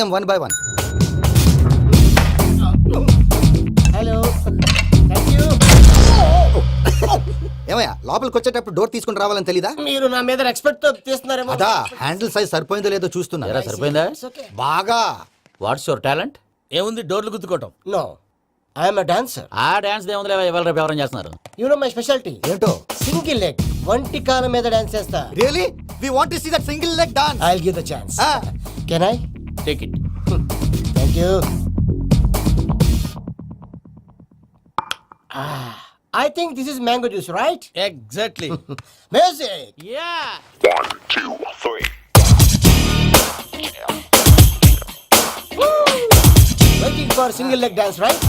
them one by one. Hello thank you. ఏమయ్యా లోపలికి వచ్చేటప్పుడు డోర్ తీసుకుని రావాలని తెలీదా? మీరు నా మీద ఎక్స్పెక్ట్ తో తీస్తున్నారేమో. అదా హ్యాండిల్ సైజ్ సరిపోయిందో లేదో చూస్తున్నా. సరిపోయిందా? బాగా. What's your talent? ఏముంది డోర్లు గుద్దుకోవటం. No I'm a dancer. ఆ డాన్స్ దేవుందిలే, ఎవరు రేపు ఎవరైనా చేస్తున్నారు. యు నో మై స్పెషాలిటీ ఏంటో? సింగిల్ లెగ్, వంటి కాలం మీద డాన్స్ చేస్తా. Really we want to see that single leg dance. I will give the chance. Can I? Take it. Thank you. I think this is mango juice, right? Exactly. Music. Yeah 1, 2, 3. Waiting for single leg dance, right?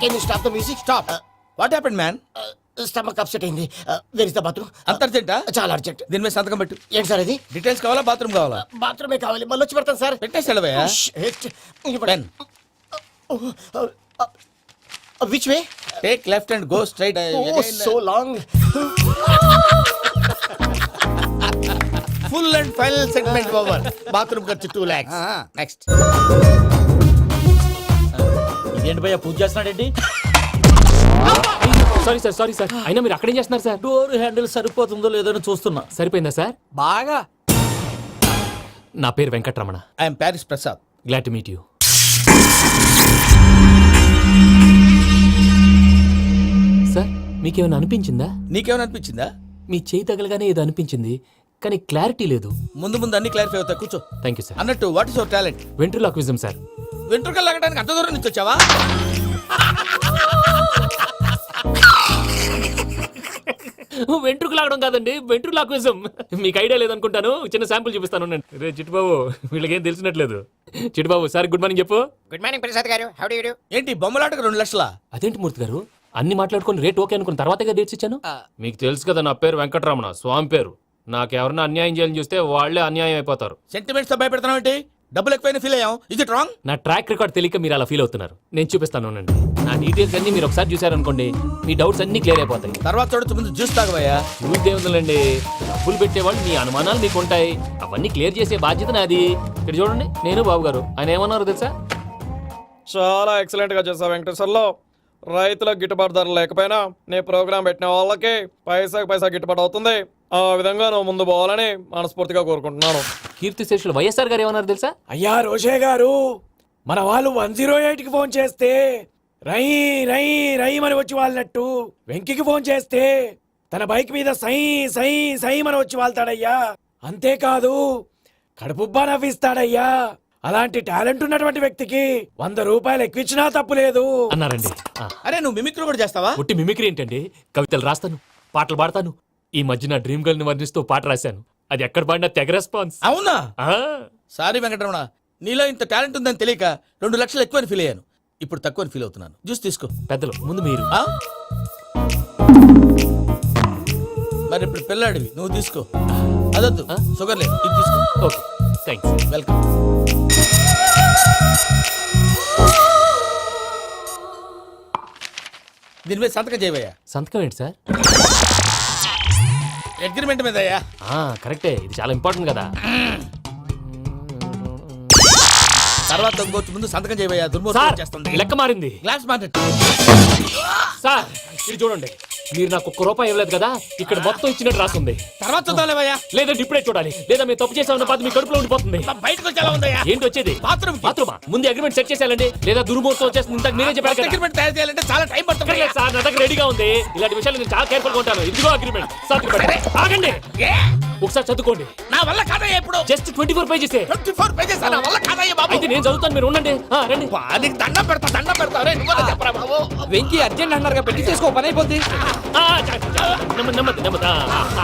Can you stop the music? Stop. What happened man? Stomach upset అయింది. Where is the bathroom? అంత అర్జెంటా? చాలా urgent. దీని మీద సంతకం పెట్టు. ఏంటి sir ఇది? డీటెయిల్స్ కావాలా బాత్రూమ్ కావాలా? బాత్రూమే కావాలి. మళ్ళీ వచ్చి పెడతాను సార్. పెట్టేసి వెళ్ళవయ్యా. Pen. Which way? Take left and go straight. Oh, so long. Full and final segment over. Bathroom ఖర్చు 2 lakhs. నెక్స్ట్. ఇదేంటి భయ్యా పూజ చేస్తున్నాడేంటి? సారీ సార్ అయినా మీరు అక్కడేం చేస్తున్నారు సార్? డోర్ హ్యాండిల్ సరిపోతుందో లేదో అని చూస్తున్నా. సరిపోయిందా సార్? బాగా. నా పేరు Venkataramana. I'm Paris Prasad. Glad to meet you. Sir మీకేమైనా అనిపించిందా? నీకేమైనా అనిపించిందా? మీ చేయి తగలగానే ఏదో అనిపించింది కానీ క్లారిటీ లేదు. ముందు ముందు అన్ని క్లారిఫై అవుతాయి. కూర్చో. Thank you sir. అన్నట్టు what is your talent? Ventriloquism sir. వెంట్రుకలు లాగడానికి అంత దూరం నుంచి వచ్చావా? వెంట్రుకు లాగడం కాదండి, వెంట్రులాక్విజం. మీకు ఐడియా లేదనుకుంటాను. చిన్న శాంపుల్ చూపిస్తాను. రే చిట్టుబాబు, వీళ్ళకేం తెలిసినట్లేదు. చిట్టుబాబు సార్ గుడ్ మార్నింగ్ చెప్పు. Good morning Prasad garu. How do you do? ఏంటి బొమ్మలాటకు 2 లక్షలా? అదేంటి మూర్తి గారు, అన్ని మాట్లాడుకుని రేట్ ఓకే అనుకున్న తర్వాతగా డేట్స్ ఇచ్చాను. మీకు తెలుసు కదా నా పేరు వెంకటరమణ, స్వామి పేరు. నాకెవరన్నా అన్యాయం చేయాలని చూస్తే వాళ్లే అన్యాయం అయిపోతారు. సెంటిమెంట్స్ తో భయపెడతావు ఏంటి? డబ్బులు ఎక్కువైనా ఫీల్ అయ్యాం. ఇది రాంగ్. నా ట్రాక్ రికార్డ్ తెలియక మీరు అలా ఫీల్ అవుతున్నారు. నేను చూపిస్తాను ఉండండి. నా డీటెయిల్స్ అన్ని మీరు ఒకసారి చూసారనుకోండి, మీ డౌట్స్ అన్ని క్లియర్ అయిపోతాయి. తర్వాత చూడొచ్చు, ముందు జ్యూస్ తాగవయ్యా. చూస్తే ఉందండి, డబ్బులు పెట్టేవాళ్ళు మీ అనుమానాలు మీకు ఉంటాయి. అవన్నీ క్లియర్ చేసే బాధ్యత నాది. ఇక్కడ చూడండి, నేను బాబు గారు. ఆయన ఏమన్నారు తెలుసా? చాలా ఎక్సలెంట్ గా చేసావు వెంకటేశ్వర్లో. రైతులకు గిట్టుబాటు ధర లేకపోయినా నీ ప్రోగ్రాం పెట్టిన వాళ్ళకి పైసాకి పైసా గిట్టుబాటు అవుతుంది. ఆ విధంగా నువ్వు ముందు పోవాలని మనస్ఫూర్తిగా కోరుకుంటున్నాను. కీర్తి శేషులు వైఎస్ఆర్ గారు ఏమన్నారు తెలుసా? అయ్యా రోషే గారు, మన వాళ్ళు 108కి ఫోన్ చేస్తే రై రై రై అని వచ్చి వాళ్ళనట్టు, వెంకికి ఫోన్ చేస్తే తన బైక్ మీద సై సై సై అని వచ్చి వాళ్తాడయ్యా. అంతేకాదు కడుపుబ్బా నవ్విస్తాడయ్యా. అలాంటి టాలెంట్ ఉన్నటువంటి వ్యక్తికి 100 రూపాయలు ఎక్కువచ్చినా తప్పు లేదు అన్నారండి. అరే నువ్వు మిమిక్రీ కూడా చేస్తావా? ఒట్టి మిమిక్రీ ఏంటండి, కవితలు రాస్తాను, పాటలు పాడతాను. ఈ మధ్య నా డ్రీమ్ గర్ల్ ని వర్ణిస్తూ పాట రాశాను. అది ఎక్కడ పాడినా తెగ రెస్పాన్స్. అవునా? సారీ వెంకటరమణ, నీలో ఇంత టాలెంట్ ఉందని తెలియక 2 లక్షలు ఎక్కువని ఫీల్ అయ్యాను. ఇప్పుడు తక్కువని ఫీల్ అవుతున్నాను. జ్యూస్ తీసుకో. పెద్దలు ముందు మీరు. మరి ఇప్పుడు పిల్లాడివి, నువ్వు తీసుకో. అదొద్దు, షుగర్ లేదు, ఇది తీసుకో. Okay thanks. వెల్కమ్. దీని మీద సంతకం చేయవయ్యా. సంతకం ఏంటి సార్? అగ్రిమెంట్ మీద అయ్యా. కరెక్టే, ఇది చాలా ఇంపార్టెంట్ కదా. తర్వాత ఇంకొచ్చి ముందు సంతకం చేయవయ్యా. దుర్మోహం చేస్తుంది. లెక్క మారింది. Glass market. సార్ ఇది చూడండి, మీరు నాకు 1 రూపాయి ఇవ్వలేదు కదా, ఇక్కడ మొత్తం ఇచ్చినట్టు రాస్తుంది. తర్వాత చూద్దాంలేవయ్యా. లేదంటే ఇప్పుడే చూడాలి, లేదా మేము తప్పు చేసామన్న బాధ మీ కడుపులో ఉండిపోతుంది. బయటకు వచ్చేలా ఉందయ్యా. ఏంటి వచ్చేది? బాత్రూమా? ముందు అగ్రిమెంట్ సెట్ చేసేయాలండి, లేదా దుర్మూర్తం వచ్చేస్తుంది. ఇంతకు మీరే చెప్పారు కదా. అగ్రిమెంట్ తయారు చేయాలంటే చాలా టైం పడుతుంది సార్. నా దగ్గర రెడీగా ఉంది. ఇలాంటి విషయాలు నేను చాలా కేర్ఫుల్ గా ఉంటాను. ఇదిగో అగ్రిమెంట్. ఆగండి, ఒకసారి చదువుకోండి. నా వల్ల కాదయ్యా. ఇప్పుడు జస్ట్ 24 పేజెస్. 24 పేజెస్ నా వల్ల కాదయ్యా బాబు. అయితే నేను చదువుతాను, మీరు ఉండండి. రండి. నీకు దండం పెడతా. రే నువ్వు చెప్పరా బాబు. వెంకీ అర్జెంట్ అన్నారుగా, పెట్టి చేసుకో, పని అయిపోద్ది. నెమ్మది.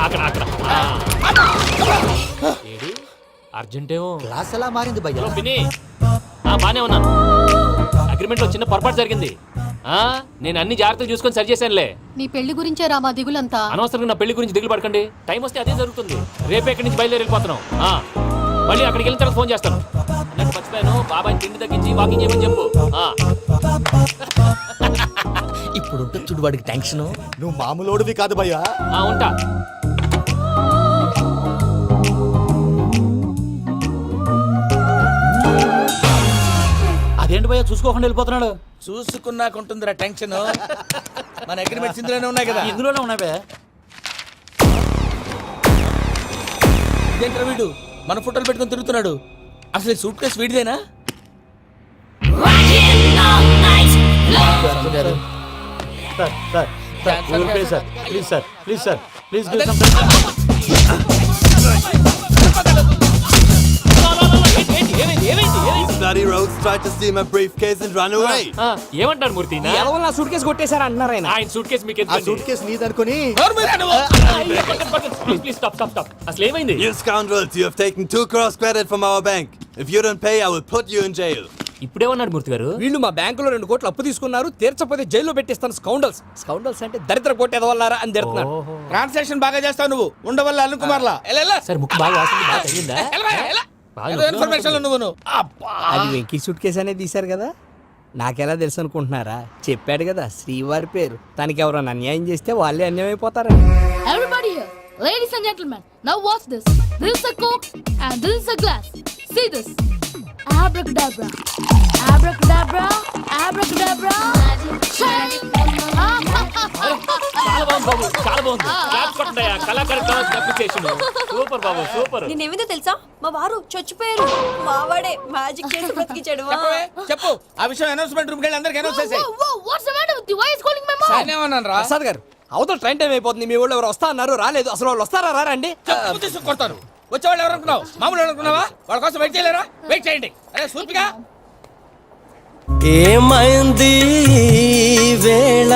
అక్కడ ఏడు అర్జెంటేమో. క్లాస్ ఎలా మారింది భయ్యా? పిన్ని బానే ఉన్నాను. అగ్రిమెంట్ లో చిన్న పొరపాటు జరిగింది. నేను అన్ని జాగ్రత్తలు చూసుకొని సరి చేశానులే. నీ పెళ్లి గురించే రామా దిగులంతా. అనవసరంగా నా పెళ్లి గురించి దిగులు పడకండి. టైం వస్తే అదే జరుగుతుంది. రేపే ఇక్కడి నుంచి బయలుదేరి వెళ్ళిపోతున్నాం. మళ్ళీ అక్కడికి వెళ్ళిన తర్వాత ఫోన్ చేస్తాను. అన్నట్టు మర్చిపోయాను, బాబాయ్ తిండి తగ్గించి వాకింగ్ చేయమని చెప్పు. ఇప్పుడు ఉంటుంది చూడు వాడికి టెన్షన్. నువ్వు మామూలోడివి కాదు భయ్యా. ఉంటా. అదేంటి భయ్యా చూసుకోకుండా వెళ్ళిపోతున్నాడు? చూసుకున్నాకుంటుందిరా టెన్షన్. మన అగ్రిమెంట్స్ ఇందులోనే ఉన్నాయి కదా. ఇందులోనే ఉన్నాయి భయ్యా. ఇదేంట్రా వీడు మన ఫోటోలు పెట్టుకొని తిరుగుతున్నాడు? అసలు సూట్ కేసు వీడిదేనా? Please sir, please sir, please Bloody rogues tried to steal my briefcase and run away. ఏమంటారు మూర్తి? నా సూట్ కేసు కొట్టేశారా అన్నారు ఆయన. ఆయన సూట్ కేసు మీకు ఆ సూట్ కేసు నీదనుకుని ప్లీజ్ స్టాప్ స్టాప్ స్టాప్. అసలు ఏమైంది? You scoundrels, you have taken 2 crores credit from our bank. If you don't pay, I will put you in jail. ఇప్పుడేమన్నాడు మూర్తి గారు? వీళ్ళు మా బ్యాంకులో 2 కోట్లు అప్పు తీసుకున్నారు, తీర్చకపోతే జైల్లో పెట్టిస్తాను. స్కౌండల్స్. స్కౌండల్స్ అంటే దరిద్ర కోట ఎదవల్లారా అని తిడుతున్నాడు. ట్రాన్సాక్షన్ బాగా చేస్తావు నువ్వు. ఉండవల్ల అల్లు కుమార్లా. ఎలా సార్ ముక్కు బాగా వాసింది, బాగా తగిలిందా? బాగా ఇన్ఫర్మేషన్ నువ్వు. అది వెంకీ సూట్ కేసు అనేది తీశారు కదా, నాకెలా తెలుసు అనుకుంటున్నారా? చెప్పాడు కదా శ్రీవారి పేరు. తనకి ఎవరైనా అన్యాయం చేస్తే వాళ్ళే అన్యాయం అయిపోతారు. Everybody here, ladies and gentlemen, now watch this. This is a Coke and this is a glass. See this. Abracadabra. Abracadabra. Abracadabra. Shine. చాలా బాగుంది బాబు, చాలా బాగుంది. క్లాప్స్ కొట్టండి. కళాకారు అప్రిసియేషన్. సూపర్ బాబు, సూపర్. నేనేమిందో తెలుసా, మా వారు చచ్చిపోయారు. మావాడే మ్యాజిక్ చేసి బ్రతికించాడు. చెప్పు ఆ విషయం అనౌన్స్మెంట్ రూమ్ కెళ్ళి అందరికి అనౌన్స్ చేసేయ్. Whoa, what's the matter with you? Why is calling my mom? సాయనేమన్నాను రా. ప్రసాద్ గారు, అవతల ట్రైన్ టైం అయిపోతుంది. మీ ఊళ్ళో ఎవరు వస్తా అన్నారు, రాలేదు. అసలు వాళ్ళు వస్తారా రారా అండి? చెప్పు తీసుకు కొడతారు. వచ్చేవాళ్ళు ఎవరు అనుకున్నావు? మామూలు అనుకున్నావా? వాళ్ళ కోసం వెయిట్ చేయలేరా? వెయిట్ చేయండి. అరే సూపిగా ఏమైంది వేళ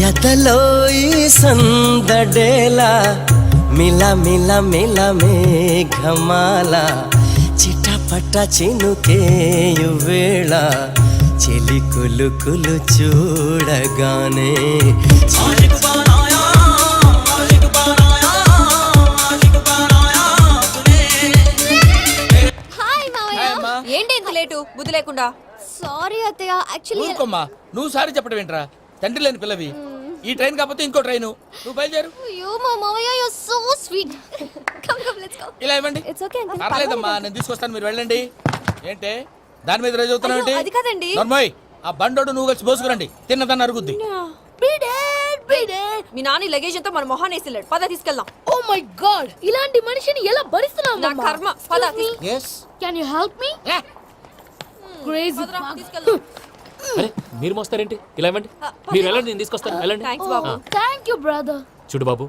ఎదలో ఈ సందడేలా మిల మిల మిల మేఘమాల చిటపట చినుకేయు వేళ చెలి కులు కులు చూడగానే హాయ్ మావయ్య. ఏంటి ఇంత లేటు బుద్ధి లేకుండా? సారీ అత్తయ్య, యాక్చువల్లీ ఊరుకోమ్మా. నువ్వు సారి చెప్పడం ఏంట్రా? తండ్రి లేని పిల్లవి. ఈ ట్రైన్ కాకపోతే ఇంకో ట్రైన్. నువ్వు బయలుదేరు. అయ్యో మా మావయ్య, you are so sweet. Come come let's go. ఇలా ఇవ్వండి. ఇట్స్ ఓకే అండి. పర్లేదమ్మా, నేను తీసుకొస్తాను, మీరు వెళ్ళండి. ఏంటే దాని మీద రోజు అవుతున్నావు ఏంటి? అయ్యో, అది కాదండి. నర్మయ్, ఆ బండోడు నువ్వు కలిసి పోసుకురండి. తిన్నదాన్ని అరుగుద్ది. మీ నాని లగేజ్ అంతా మన మొహాన్ని వేసిల్లాడు. పద తీసుకెళ్దాం. Oh my God! ఇలాంటి మనిషిని ఎలా భరిస్తున్నావు? నా కర్మ. పద Can you help me? Crazy. తీసుకెళ్దాం. అరే మీరు మోస్తారేంటి? ఇలా ఇవ్వండి. మీరు వెళ్ళండి, నేను తీసుకొస్తాను. వెళ్ళండి. Thanks Babu. Thank you, brother. చూడు బాబు,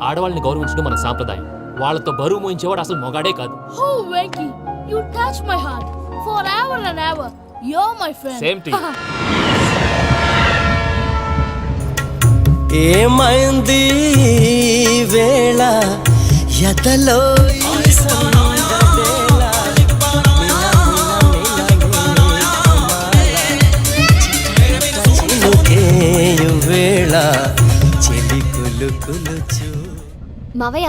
ఆడవాళ్ళని గౌరవించడం మన సాంప్రదాయం. వాళ్ళతో బరువు మోయించేవాడు అసలు మొగాడే కాదు. Oh, Venky, you touch my heart forever and ever. You're my friend. Same to you. ఏమైంది వేళ ఎదలో ఈ సందడేలా చినుకేయు వేళ చెలి కులు కులు చూ. మావయ్య,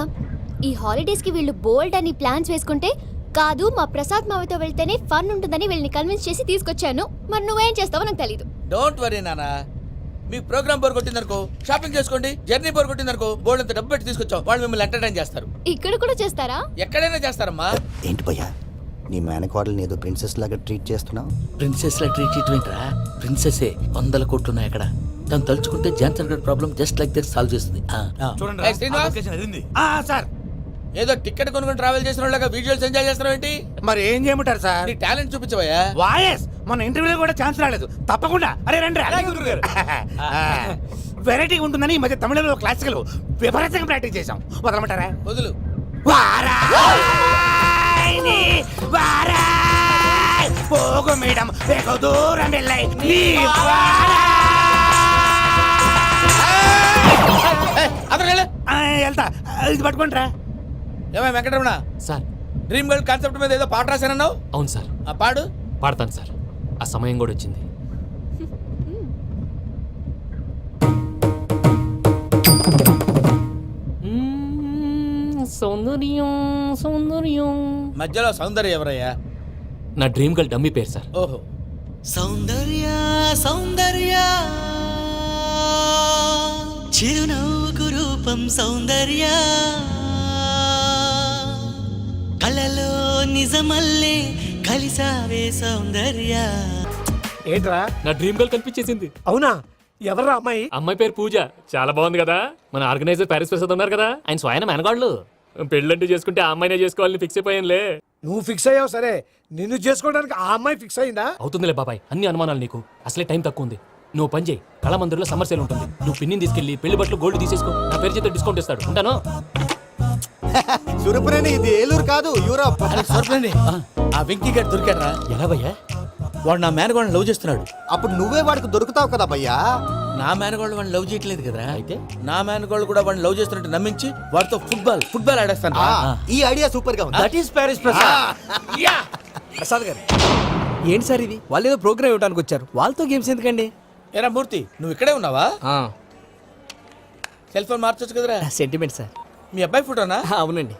ఈ హాలిడేస్ కి వీళ్ళు బోల్డ్ అని ప్లాన్స్ వేసుకుంటే కాదు మా ప్రసాద్ మావయ్యతో వెళ్తేనే ఫన్ ఉంటుందని వీళ్ళని కన్విన్స్ చేసి తీసుకొచ్చాను. మరి నువ్వేం చేస్తావో నాకు తెలీదు. డోంట్ వరీ నానా. మీ ప్రోగ్రామ్ బోర్ కొట్టిందనుకో షాపింగ్ చేసుకోండి. జర్నీ బోర్ కొట్టిందనుకో బోర్డు అంత డబ్బు పెట్టి తీసుకొచ్చాం. వాళ్ళు మిమ్మల్ని ఎంటర్టైన్ చేస్తారు. ఇక్కడ కూడా చేస్తారా? ఎక్కడైనా చేస్తారమ్మా. ఏంటి భయ్యా, నీ మేనకోడల్ని ఏదో ప్రిన్సెస్ లాగా ట్రీట్ చేస్తున్నావు? ప్రిన్సెస్ లా ట్రీట్ చేయటమేంట్రా? ప్రిన్సెసే 100 కోట్లు ఉన్నాయి అక్కడ. తను తలుచుకుంటే జాన్సన్ గడ్ problem just like this solve చేస్తుంది. ఏయ్, శ్రీనివాస్. సార్, ఏదో టికెట్ కొనుక్కొని ట్రావెల్ చేసిన వాళ్ళగా వీడియోస్ ఎంజాయ్ చేస్తున్నావు ఏంటి? మరి ఏం చేయమంటారు సార్? నీ టాలెంట్ చూపించవయ్యా. వాయస్ మన ఇంటర్వ్యూలో కూడా ఛాన్స్ రాలేదు. తప్పకుండా అరే రండి. వెరైటీ ఉంటుందని ఈ మధ్య తమిళంలో క్లాసికల్ విపరీతంగా ప్రాక్టీస్ చేశాం. వదలమంటారా? వదులు. వారాయని వారాయ్ పోగు మేడం వెగు దూరం వెళ్ళై నీ వెళ్తా. ఇది పట్టుకుంటారా? ఏమై Venkataramana, sir. Dream girl concept మీద ఏదో పాట రాశానన్నావు. అవును సార్. ఆ పాడు. పాడతాను సార్. ఆ సమయం కూడా వచ్చింది. సౌందర్యం సౌందర్యం. మధ్యలో సౌందర్య ఎవరయ్యా? నా డ్రీమ్ గర్ల్ డమ్మీ పేరు సార్. ఓహో. సౌందర్య సౌందర్య చిరునవ్వుకు రూపం సౌందర్య కలలో నిజమల్లే కలిసావే సౌందర్య. ఏంట్రా? నా డ్రీమ్ గర్ల్ కనిపించేసింది. అవునా? ఎవరా అమ్మాయి? అమ్మాయి పేరు పూజ. చాలా బాగుంది కదా. మన ఆర్గనైజర్ ప్యారిస్ ప్రసాద్ ఉన్నారు కదా, ఆయన స్వయం మెనగాళ్ళు. పెళ్ళంటూ చేసుకుంటే ఆ అమ్మాయినే చేసుకోవాలని ఫిక్స్ అయిపోయానులే. నువ్వు ఫిక్స్ అయ్యావు సరే, నిన్ను చేసుకోవడానికి ఆ అమ్మాయి ఫిక్స్ అయిందా? అవుతుందిలే బాబాయ్, అన్ని అనుమానాలు నీకు. అసలే టైం తక్కువ ఉంది. నువ్వు పని చేయి, కళామందిర్లో సమ్మర్ సేల్ ఉంటుంది. నువ్వు పిన్నిని తీసుకెళ్లి పెళ్లి బట్టలు గోల్డ్ తీసేసుకో. నా పేరు చేత డిస్కౌంట్ ఇస్తాడు. ఉంటాను. సురపురేని ఇది ఏలూరు కాదు, యూరోప్. సరిపోయింది. ఆ వెంకీ గారు దొరికాడరా? ఎలా భయ్యా? వాడు నా మేనగోళ్ళని లవ్ చేస్తున్నాడు. అప్పుడు నువ్వే వాడికి దొరుకుతావు కదా భయ్యా. నా మేనగోళ్ళు వాడిని లవ్ చేయట్లేదు కదరా. అయితే నా మేనగోళ్ళు కూడా వాడిని లవ్ చేస్తున్నట్టు నమ్మించి వాడితో ఫుట్బాల్ ఆడేస్తాను. ఈ ఐడియా సూపర్ గా ఉంది. That is Paris Prasad. Prasad గారు ఏంటి సార్ ఇది? వాళ్ళు ఏదో ప్రోగ్రామ్ ఇవ్వడానికి వచ్చారు, వాళ్ళతో గేమ్స్ ఎందుకండి? ఏరా మూర్తి, నువ్వు ఇక్కడే ఉన్నావా? సెల్ ఫోన్ మార్చొచ్చు కదరా. Sentiment sir. మీ అబ్బాయి ఫోటోనా? అవునండి.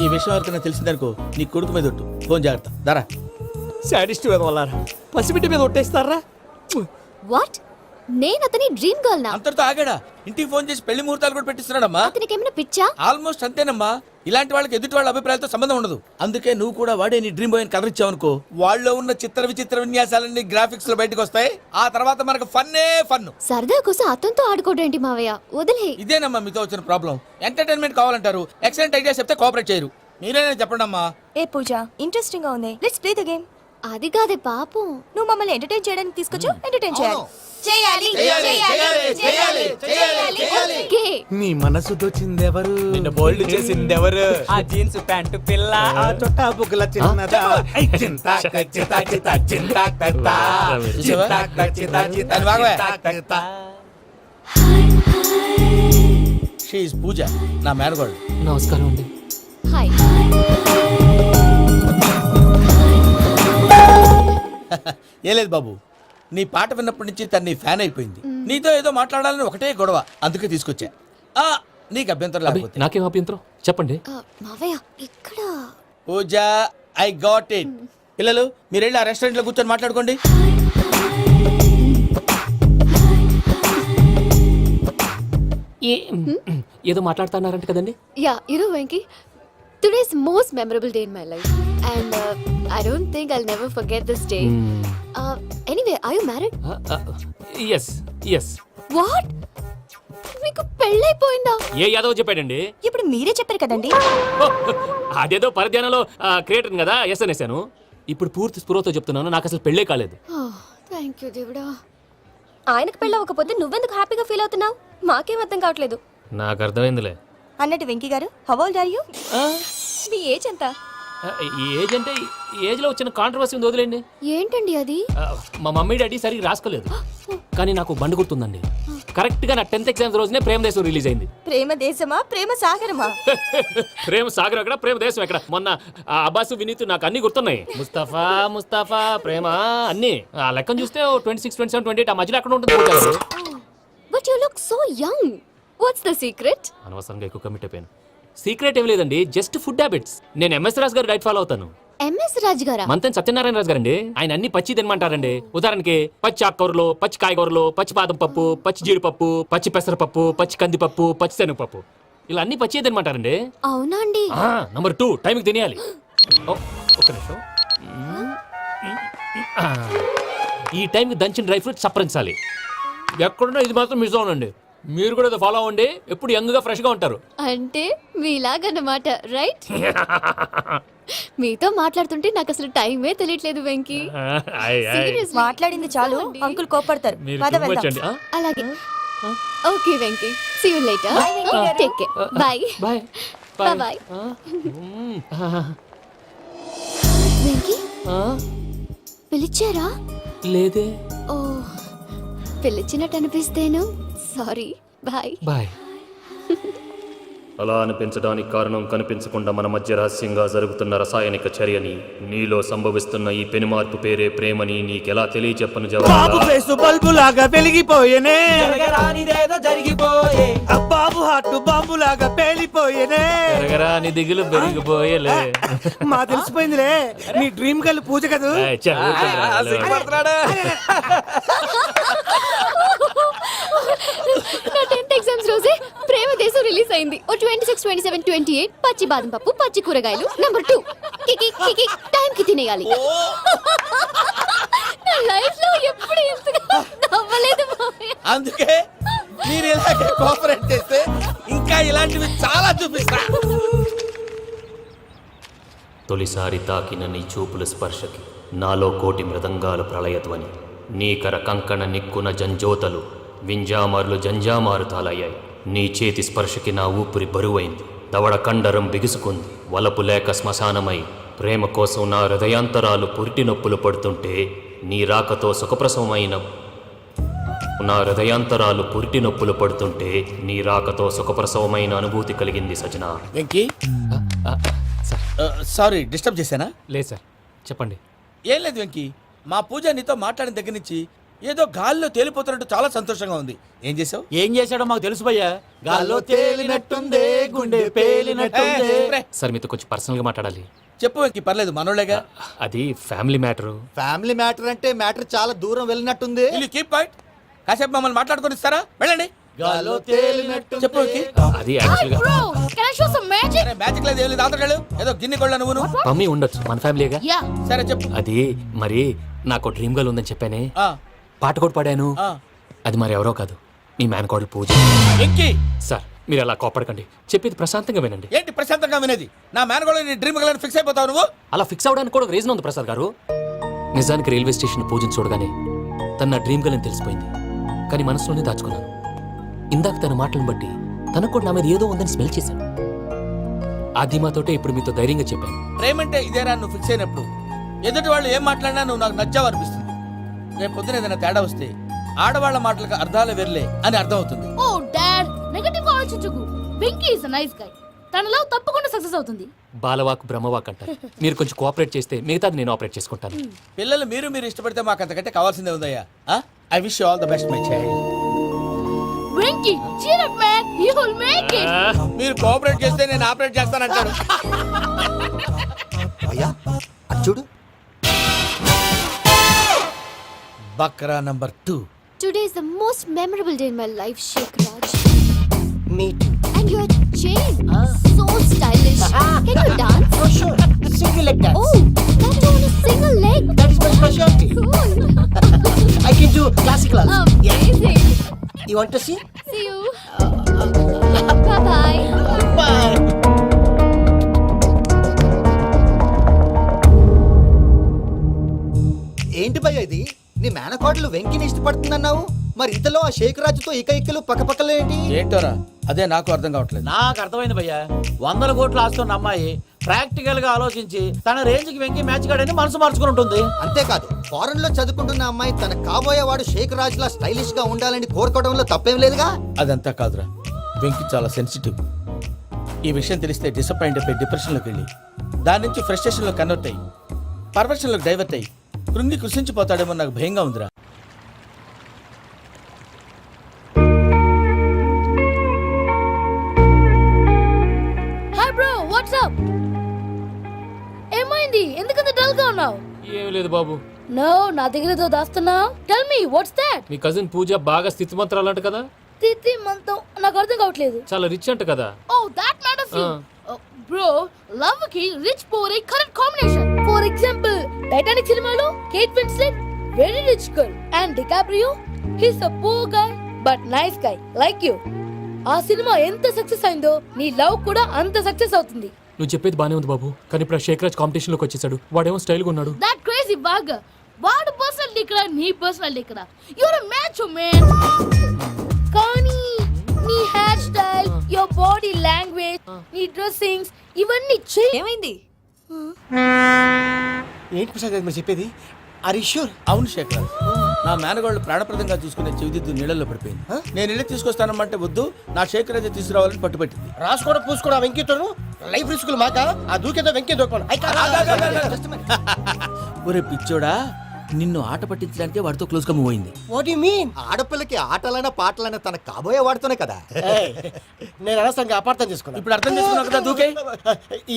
ఈ విషయం ఎవరికైనా తెలిసిందనుకో నీ కొడుకు మీద ఒట్టు. ఫోన్ జాగ్రత్త. దారా. సాడిస్ట్ వాళ్ళారా, పసిబిడ్డ మీద ఒట్టేస్తారా? వాట్? నేను అతని డ్రీమ్ గర్ల్ నా? అంతటితో ఆగాడా? ఇంటికి ఫోన్ చేసి పెళ్లి ముహూర్తాలు కూడా పెట్టిస్తున్నాడమ్మా. అతనికి ఏమైనా పిచ్చా? ఆల్మోస్ట్ అంతేనమ్మా. ఇలాంటి వాళ్ళకి ఎదుటి వాళ్ళ అభిప్రాయాలతో సంబంధం ఉండదు. అందుకే నువ్వు కూడా వాడే నీ డ్రీమ్ బాయ్ కలర్ ఇచ్చావనుకో, వాళ్ళలో ఉన్న చిత్ర విచిత్ర విన్యాసాలన్నీ గ్రాఫిక్స్ లో బయటకు వస్తాయి. ఆ తర్వాత మనకు ఫన్నే ఫన్. సరదా కోసం అతనితో ఆడుకోవడేంటి మావయ్య? వదిలే. ఇదేనమ్మా మీతో వచ్చిన ప్రాబ్లం. ఎంటర్టైన్మెంట్ కావాలంటారు, ఎక్సలెంట్ ఐడియా చెప్తే కోఆపరేట్ చేయరు. మీరేనా చెప్పండి అమ్మా. ఏ పూజ, ఇంట్రెస్టింగ్ గా ఉంది. Let's play the game. అది కాదే పాపం. నువ్వు మమ్మల్ని ఎంటర్టైన్ చేయడానికి తీసుకొచ్చావు, ఎంటర్టైన్ చేయాలి. ఓకే. నీ మనసు దోచిందెవరు? నిన్న బోల్డ్ చేసిందెవరు? ఆ జీన్స్ ప్యాంటు పిల్ల, ఆ చొట్టా బుగ్గల చిన్నదా. షీ ఈజ్ పూజ, నా మేనగోడు. నమస్కారం అండి. హాయ్. ఏ లేదు బాబు, నీ పాట విన్నప్పటి నుంచి తను నీ ఫ్యాన్ అయిపోయింది. నీతో ఏదో మాట్లాడాలని ఒకటే గొడవ, అందుకే తీసుకొచ్చా. నీకు అభ్యంతరం అబ్బే, లేకపోతే. నాకేం అభ్యంతరం చెప్పండి. మావయ్య ఇక్కడ. పూజ, ఐ గాట్ ఇట్. పిల్లలు మీరు వెళ్ళి ఆ రెస్టారెంట్ లో కూర్చొని మాట్లాడుకోండి. ఏదో మాట్లాడుతున్నారంట కదండి. Yeah, Venky, today's most memorable day in my life and I don't think I'll never forget this day. Anyway, are you married? Yes yes. What? మీకు పెళ్ళైపోయిందా? ఏ యాదవ్ చెప్పాడండి? ఇప్పుడు మీరే చెప్పారు కదండి. అదేదో పరధ్యానంలో క్రియేటర్ కదా ఎస్ అనేసాను. ఇప్పుడు పూర్తి స్పృహతో చెప్తున్నాను, నాకు అసలు పెళ్ళే కాలేదు. థ్యాంక్ యూ దేవుడా. ఆయనకు పెళ్ళవకపోతే నువ్వెందుకు హ్యాపీగా ఫీల్ అవుతున్నావు? మాకేం అర్థం కావట్లేదు. నాకు అర్థమైందిలే. అన్నట్టు Venky garu, how old are you? మీ ఏజ్ ఎంత? ఏజ్ అంటే ఏజ్ లో వచ్చిన కాంట్రవర్సీ ఉంది, వదిలేండి. ఏంటండి అది? మా మమ్మీ డాడీ సరిగ్గా రాసుకోలేదు, కానీ నాకు బండి గుర్తుందండి. కరెక్ట్ గా నా 10th ఎగ్జామ్స్ రోజునే ప్రేమ దేశం రిలీజ్ అయింది. ప్రేమ దేశమా, ప్రేమ సాగరమా? ప్రేమ సాగర్ ఎక్కడ, ప్రేమ దేశం ఎక్కడ? మొన్న అబ్బాసు వినీత్ నాకు అన్ని గుర్తున్నాయి. ముస్తఫా ప్రేమ అన్ని ఆ లెక్కను చూస్తే 26, 27, 28 ఆ మధ్యలో ఎక్కడ ఉంటుంది. But you look so young. What's the secret? అనవసరంగా ఎక్కువ కమిట్ అయిపోయాను. సీక్రెట్ ఏం లేదండి, జస్ట్ ఫుడ్ హ్యాబిట్స్. నేను ఎంఎస్ రాజ్ గారు డైట్ ఫాలో అవుతాను. ఎంఎస్ రాజ్ గారా? మంతెన్ సత్యనారాయణ రాజు గారండి. ఆయన అన్ని పచ్చి తినమంటారండి. ఉదాహరణకి పచ్చి ఆకుకూరలు, పచ్చి కాయగూరలు, పచ్చి బాదం పప్పు, పచ్చి జీడిపప్పు, పచ్చి పెసరపప్పు, పచ్చి కందిపప్పు, పచ్చి శనగపప్పు, ఇలా అన్ని పచ్చి తినమంటారండి. అవునా అండి? నంబర్ 2, టైంకి తినేయాలి. ఒక్క నిమిషం. ఈ టైంకి దంచిన డ్రై ఫ్రూట్స్ సప్పరించాలి. ఎక్కడున్నా ఇది మాత్రం మిస్ అవునండి. మీరు కూడా ఫాలో అవ్వండి, ఎప్పుడు యంగ్ గా ఫ్రెష్ గా ఉంటారు. అంటే మీలాగన్నమాట, రైట్? మీతో మాట్లాడుతుంటే నాకు అసలు టైమే తెలియట్లేదు వెంకీ. Seriously. మాట్లాడింది చాలు, అంకుల్ కోపడతారు. మీరు పద too much వెళ్దాం. అండి. అలాగే. Okay Venky, see you later. Take care. Bye. Bye bye. Venky, పిలిచారా? లేదే. ఓ, పిలిచినట్టు అనిపిస్తేను సారీ. బాయ్. బాయ్. అలా అనిపించడానికి కారణం కనిపించకుండా మన మధ్య రహస్యంగా జరుగుతున్న రసాయనిక చర్యని, నీలో సంభవిస్తున్న ఈ పెనుమార్పు పేరే ప్రేమని నీకెలా తెలియచెప్పను బాబు ఫేసు బల్బు లాగా వెలిగిపోయేనే, జరిగిపోయే బాబు హార్ట్ బాంబు లాగా పేలిపోయేనే. జరగరాని దిగులు పెరిగిపోయేలే. మా తెలిసిపోయిందిలే, నీ డ్రీమ్ గర్ల్ పూజ కదూ. నా 10th ఎగ్జామ్స్ రోజే ప్రేమ దేశం రిలీజ్ అయింది. ఓ 26, 27, 28 పచ్చి బాదం పప్పు, పచ్చి కూరగాయలు. నెంబర్ 2 కికి కికి టైం కి తినేయాలి. నా లైఫ్ లో ఎప్పుడు ఇంతగా నవ్వలేదు మామయ్య. అందుకే మీరు ఇలాగే కోఆపరేట్ చేస్తే ఇంకా ఇలాంటివి చాలా చూపిస్తా. తొలిసారి తాకిన నీ చూపుల స్పర్శకి నాలో కోటి మృదంగాలు ప్రళయధ్వని. నీకర కంకణ నిక్కున జంజోతలు వింజామార్లు జంజామారు తాలయ్యాయి. నీ చేతి స్పర్శకి నా ఊపిరి బరువైంది. దవడ కండరం బిగుసుకుంది. వలపు లేక శ్మశానమై ప్రేమ కోసం నా హృదయాంతరాలు పురిటి నొప్పులు పడుతుంటే నీ రాకతో సుఖప్రసవమైన నా హృదయాంతరాలు పురిటి నొప్పులు పడుతుంటే నీ రాకతో సుఖప్రసవమైన అనుభూతి కలిగింది సజనా. వెంకీ సారీ డిస్టర్బ్ చేశానా? లేదు సార్, చెప్పండి. ఏం లేదు వెంకీ, మా పూజ నీతో మాట్లాడిన దగ్గర నుంచి ఏదో గాల్లో తేలిపోతున్నట్టు చాలా సంతోషంగా ఉంది. ఏం చేసావు? ఏం చేశాడో మాకు తెలుసు భయ్యా. గాల్లో తేలినట్టుందే, గుండె పేలినట్టుందే. సార్ మీతో కొంచెం పర్సనల్గా మాట్లాడాలి. చెప్పు వెంకీ, పర్లేదు మనోళ్ళేగా. అది ఫ్యామిలీ మ్యాటరు. ఫ్యామిలీ మ్యాటర్ అంటే మ్యాటర్ చాలా దూరం వెళ్ళినట్టుంది. Keep point. కాసేపు మమ్మల్ని మాట్లాడుకొని ఇస్తారా? వెళ్ళండి. గాల్లో తేలినట్టు చెప్పు వెంకీ. అది యాక్చువల్గా Bro, can I show some magic? అరే మ్యాజిక్ లేదు, ఏం లేదు, ఆతడాలు ఏదో గిన్నె కొళ్ళ నువ్వు. మమ్మీ ఉండొచ్చు, మన ఫ్యామిలీగా. Yeah. సరే చెప్పు. అది మరి నాకు డ్రీమ్ గర్ల్ ఉందని చెప్పానే, ఆ, పాట కూడా పాడాను. ఆ. అది మరి ఎవరో కాదు, మీ మేనకోడలు పూజ. వెంకీ సార్ మీరు అలా కోపడకండి, చెప్పేది ప్రశాంతంగా వినండి. ఏంటి ప్రశాంతంగా వినేది? నా మేనగోళ్ళు నీ డ్రీమ్ గర్ల్ ఫిక్స్ అయిపోతావు నువ్వు. అలా ఫిక్స్ అవడానికి కూడా ఒక రీజన్ ఉంది ప్రసాద్ గారు. నిజానికి రైల్వే స్టేషన్ పూజను చూడగానే తన నా డ్రీమ్ గర్ల్ అని తెలిసిపోయింది. కానీ మనసులోనే దాచుకున్నాను. ఇందాక తన మాటలను బట్టి తనకు కూడా నా మీద ఏదో ఉందని స్మెల్ చేశాను. ఆ ధీమాతోటే ఇప్పుడు మీతో ధైర్యంగా చెప్పాను. ప్రేమంటే ఇదేరా నువ్వు ఫిక్స్ అయినప్పుడు. ఎదుటి వాళ్ళు ఏం మాట్లాడినా నువ్వు నాకు నచ్చావు అనిపిస్తుంది. రేపు పొద్దున ఏదైనా తేడా వస్తే ఆడవాళ్ల మాటలకు అర్థాలు వెర్లే అని అర్థం అవుతుంది. Oh, Dad, నెగటివ్ ఆలోచించకు. Venky is a nice guy. తన లవ్ తప్పకుండా సక్సెస్ అవుతుంది. బాలవాక్ బ్రహ్మవాక్ అంటారు. మీరు కొంచెం కోఆపరేట్ చేస్తే మిగతాది నేను ఆపరేట్ చేసుకుంటాను. పిల్లలు మీరు ఇష్టపడితే మాకు అంతకంటే కావాల్సిందే ఉందయ్యా. I wish you all the best my child. Venky, cheer up man, you will make it. మీరు కోఆపరేట్ చేస్తే నేను ఆపరేట్ చేస్తానంటారు. అయ్యా అది చూడు. Bakra number 2. Today is the most memorable day in my life, Sheikh Raj. Me too. And your chain, so stylish. Can you dance? For sure. Single leg dance. Oh, that too on a single leg. That is my specialty. Cool. I can do classical also. Amazing. You want to see? See you. Bye-bye. Bye. ఏంటి భయ్య ఇది? నీ మేనకోడలు వెంకిని ఇష్టపడుతుందన్నావు, మరి ఇంతలో ఆ షేక్ రాజుతో ఇకలు పక్కపక్కలు ఏంటి? ఏంటోరా అదే నాకు అర్థం కావట్లేదు. నాకు అర్థమైంది భయ్యా. 100 కోట్లు ఆస్తున్న అమ్మాయి ప్రాక్టికల్ గా ఆలోచించి తన రేంజ్ కి వెంకి మ్యాచ్ కాడని మనసు మార్చుకుని ఉంటుంది. అంతేకాదు, ఫారెన్ లో చదువుకుంటున్న అమ్మాయి తన కాబోయేవాడు షేక్ రాజ్ లా స్టైలిష్ గా ఉండాలని కోరుకోవడంలో తప్పేం లేదుగా. అదంతా కాదురా, వెంకి చాలా సెన్సిటివ్. ఈ విషయం తెలిస్తే డిసప్పాయింట్ అయిపోయి డిప్రెషన్లోకి వెళ్ళి దాని నుంచి ఫ్రస్ట్రేషన్లో కన్వర్ట్ అయ్యి పర్వర్షన్లోకి డైవర్ట్ అయ్యి కృంగి కృషించిపోతాడేమో నాకు భయంగా ఉందిరా. Hi bro, what's up? ఏమైంది? ఎందుకంత డల్ గా ఉన్నావు? ఏం లేదు బాబు. నో, నా దగ్గర ఏదో దాస్తున్నావు. Tell me what's that? మీ కజిన్ పూజ బాగా స్థితిమంతరాలు అంట కదా. తిత్తి మంతం నాకు అర్థం కావట్లేదు. చాలా రిచ్ అంట కదా. Oh that matters you. Bro, love కి rich poor a correct combination. For example, Titanic సినిమాలో Kate Winslet very rich girl and DiCaprio his a poor guy but nice guy like you. ఆ సినిమా ఎంత success అయిందో నీ love కూడా అంత success అవుతుంది. నువ్వు చెప్పేది బానే ఉంది బాబు, కానీ ఇప్పుడు షేక్ రాజ్ కాంపిటీషన్ లోకి వచ్చేసాడు. వాడేమో స్టైల్ గా ఉన్నాడు. That crazy bag. వాడు పర్సనల్ ఇక్కడ, నీ పర్సనల్ ఇక్కడ. You're a match man. కానీ నీ hair style, your body language, నీ డ్రెస్సింగ్స్ ఇవన్నీ ఏమైంది? ఏంటి ప్రసాద్ గారు మీరు చెప్పేది? Are you sure? అవును శేఖర్, నా మేనగోళ్ళు ప్రాణప్రదంగా చూసుకునే చెవిదిద్దు నీళ్ళలో పడిపోయింది. నేను ఇల్లు తీసుకొస్తానమ్మంటే వద్దు, నా శేఖర్ అయితే తీసుకురావాలని పట్టుబట్టింది. రాసుకోవడం పూసుకోవడం వెంకీతోను లైఫ్ రిస్కులు మాక. ఆ దూకేదో వెంకీ దూకోను. ఒరే పిచ్చోడా, నిన్ను ఆట పట్టించడానికి వాడితో క్లోజ్ గా మూవ్ అయింది. What you mean? ఆడపిల్లకి ఆటలైనా పాటలైనా తన కాబోయే వాడుతూనే కదా. నేను అనవసరంగా అపార్థం చేసుకున్నా. ఇప్పుడు అర్థం చేసుకున్నావు కదా దూకే.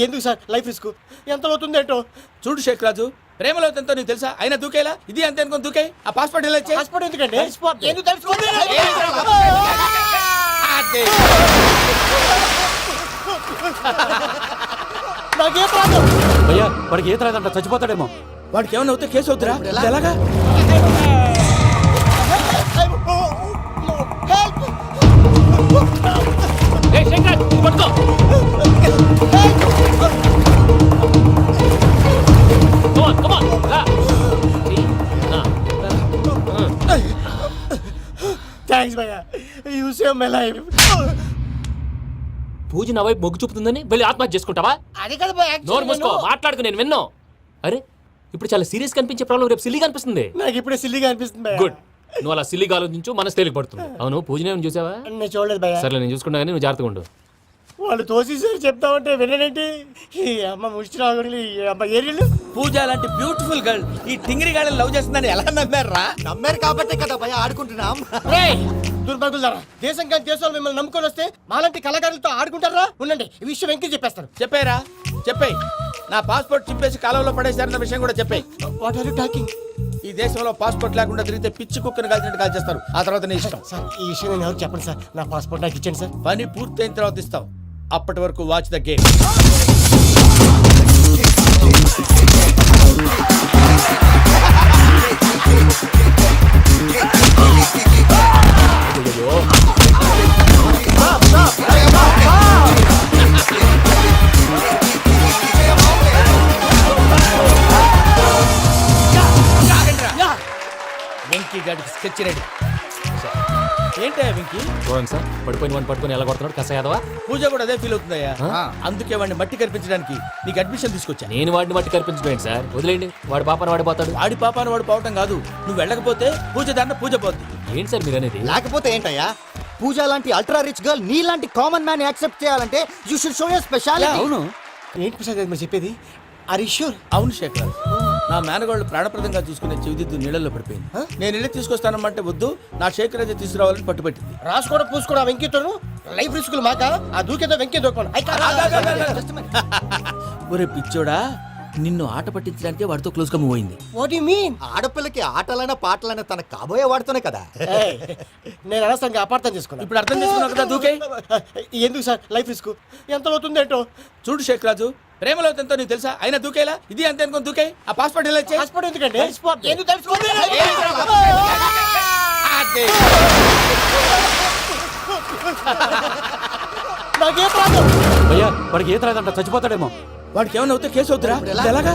ఎందుకు సార్ లైఫ్ రిస్క్ ఎంత అవుతుంది ఏంటో. చూడు షేక్ రాజు, ప్రేమలో ఎంతో నీకు తెలుసా? అయినా దూకేలా ఇది అంతే అనుకుని దూకే. ఆ పాస్పోర్ట్ ఎలా ఇచ్చే? పాస్పోర్ట్ ఎందుకండి? ఎందుకు తెలుసుకోండి. నాకేం ప్రాబ్లం? భయ్యా వాడికి ఈత రాదంట, చచ్చిపోతాడేమో. వాడికి ఏమైనా అవుతే కేసు అవుతురా? ఎలాగా? థ్యాంక్స్ భయ్యా, యూ సేవ్ మై లైఫ్. పూజ నా వైపు మొగ్గు చూపుతుందని వెళ్ళి ఆత్మహత్య చేసుకుంటావా? అది కదా భయ్యా, నోరు మూసుకో, మాట్లాడుకు, నేను విన్నో. అరే ఇప్పుడు చాలా సీరియస్ కనిపించే ప్రాబ్లం రేపు సిల్లీగా అనిపిస్తుంది. నాకు ఇప్పుడే సిల్లిగా అనిపిస్తుంది భయ్యా. గుడ్, నువ్వు అలా సిల్లీగా ఆలోచించు, మనసు తేలిక పడుతుంది. అవును పూజనే చూసావా? నేను చూడలేదు భయ్యా. సరే నేను చూసుకుంటా కానీ నువ్వు జాగ్రత్తగా ఉండు. వాళ్ళు తోసేసారు చెప్తామంటే విననేంటి? ఈ అమ్మ ముష్టి రాగుడి, ఈ అమ్మ ఏరియలు. పూజ లాంటి బ్యూటిఫుల్ గర్ల్ ఈ టింగిరి గాడిని లవ్ చేస్తుందని ఎలా నమ్మారా? నమ్మారు కాబట్టే కదా భయ ఆడుకుంటున్నాం. దుర్భగులారా, దేశం కానీ దేశాలు మిమ్మల్ని నమ్ముకొని వస్తే మాలాంటి కళాకారులతో ఆడుకుంటారా? ఉండండి, ఈ విషయం వెంకీ చెప్పేస్తాను. చెప్పారా? చెప్పేయ్. నా పాస్పోర్ట్ చింపేసి కాలంలో పడేశారన్న విషయం కూడా చెప్పేయ్. What are you talking? ఈ దేశంలో పాస్పోర్ట్ లేకుండా తిరిగితే పిచ్చి కుక్కను కాల్చినట్టు కాల్చేస్తారు. ఆ తర్వాత నీ ఇష్టం. సార్ ఈ విషయం నేను ఎవరు చెప్పండి సార్, నా పాస్పోర్ట్ నాకు ఇచ్చేయండి సార్. పని పూర్తయిన తర్వాత ఇస్తాం. అప్పటి వరకు వాచ్ ద గేమ్. వెంకీ గాడికి స్కెచ్ రెడీ. ఏంటా వెంకీ? చూడండి సార్, పడిపోయిన వాడిని పట్టుకొని ఎలా కొడుతున్నాడు కస యాదవా. పూజ కూడా అదే ఫీల్ అవుతుందయ్యా. అందుకే వాడిని మట్టి కనిపించడానికి నీకు అడ్మిషన్ తీసుకొచ్చా. నేను వాడిని మట్టి కనిపించలేదు సార్, వదిలేండి. వాడి పాపను వాడిపోతాడు. వాడి పాపాను వాడు పోవటం కాదు, నువ్వు వెళ్ళకపోతే పూజ దాంట్లో పూజ పోద్ది. ఏంటి సార్ మీరు అనేది? లేకపోతే ఏంటయ్యా, పూజ లాంటి అల్ట్రా రిచ్ గర్ల్ నీ లాంటి కామన్ మ్యాన్ యాక్సెప్ట్ చేయాలంటే you should show your speciality. అవును, ఏంటి ప్రసాద్ మీరు చెప్పేది? Are you sure? అవును శేఖర్, నా మేనగాళ్ళు ప్రాణప్రదంగా చూసుకునే చెవిదిద్దు నీళ్ళల్లో పడిపోయింది. నేను ఇల్లు తీసుకొస్తానమ్మంటే వద్దు, నా శేఖర్ అయితే తీసుకురావాలని పట్టుబట్టింది. రాసుకోవడం పూసుకోవడం ఆ వెంకీతోను లైఫ్ రిస్కులు మాక. ఆ దూకేదో వెంకీ దూకోను. ఒరే పిచ్చోడా, నిన్ను ఆట పట్టించడానికి వాడితో క్లోజ్ గా మూవ్ అయింది. What you mean? ఆడపిల్లకి ఆటలైనా పాటలైనా తన కాబోయే వాడుతూనే కదా. నేను అనవసరంగా అపార్థం చేసుకున్నా. ఇప్పుడు అర్థం చేసుకున్నావు కదా దూకే. ఎందుకు సార్ లైఫ్ రిస్క్ ఎంత అవుతుంది ఏంటో. చూడు షేక్ రాజు, ప్రేమలో ఎంతో నీకు తెలుసా? అయినా దూకేలా ఇది అంతే అనుకుని దూకే. ఆ పాస్పోర్ట్ ఎలా ఇచ్చే? పాస్పోర్ట్ ఎందుకండి? ఎందుకు తెలుసుకోండి. నాకేం ప్రాబ్లం? భయ్యా వాడికి ఈత రాదంట, చచ్చిపోతాడేమో. వాడికి ఏమైనా అవుతే కేసు అవుతురా? ఎలాగా?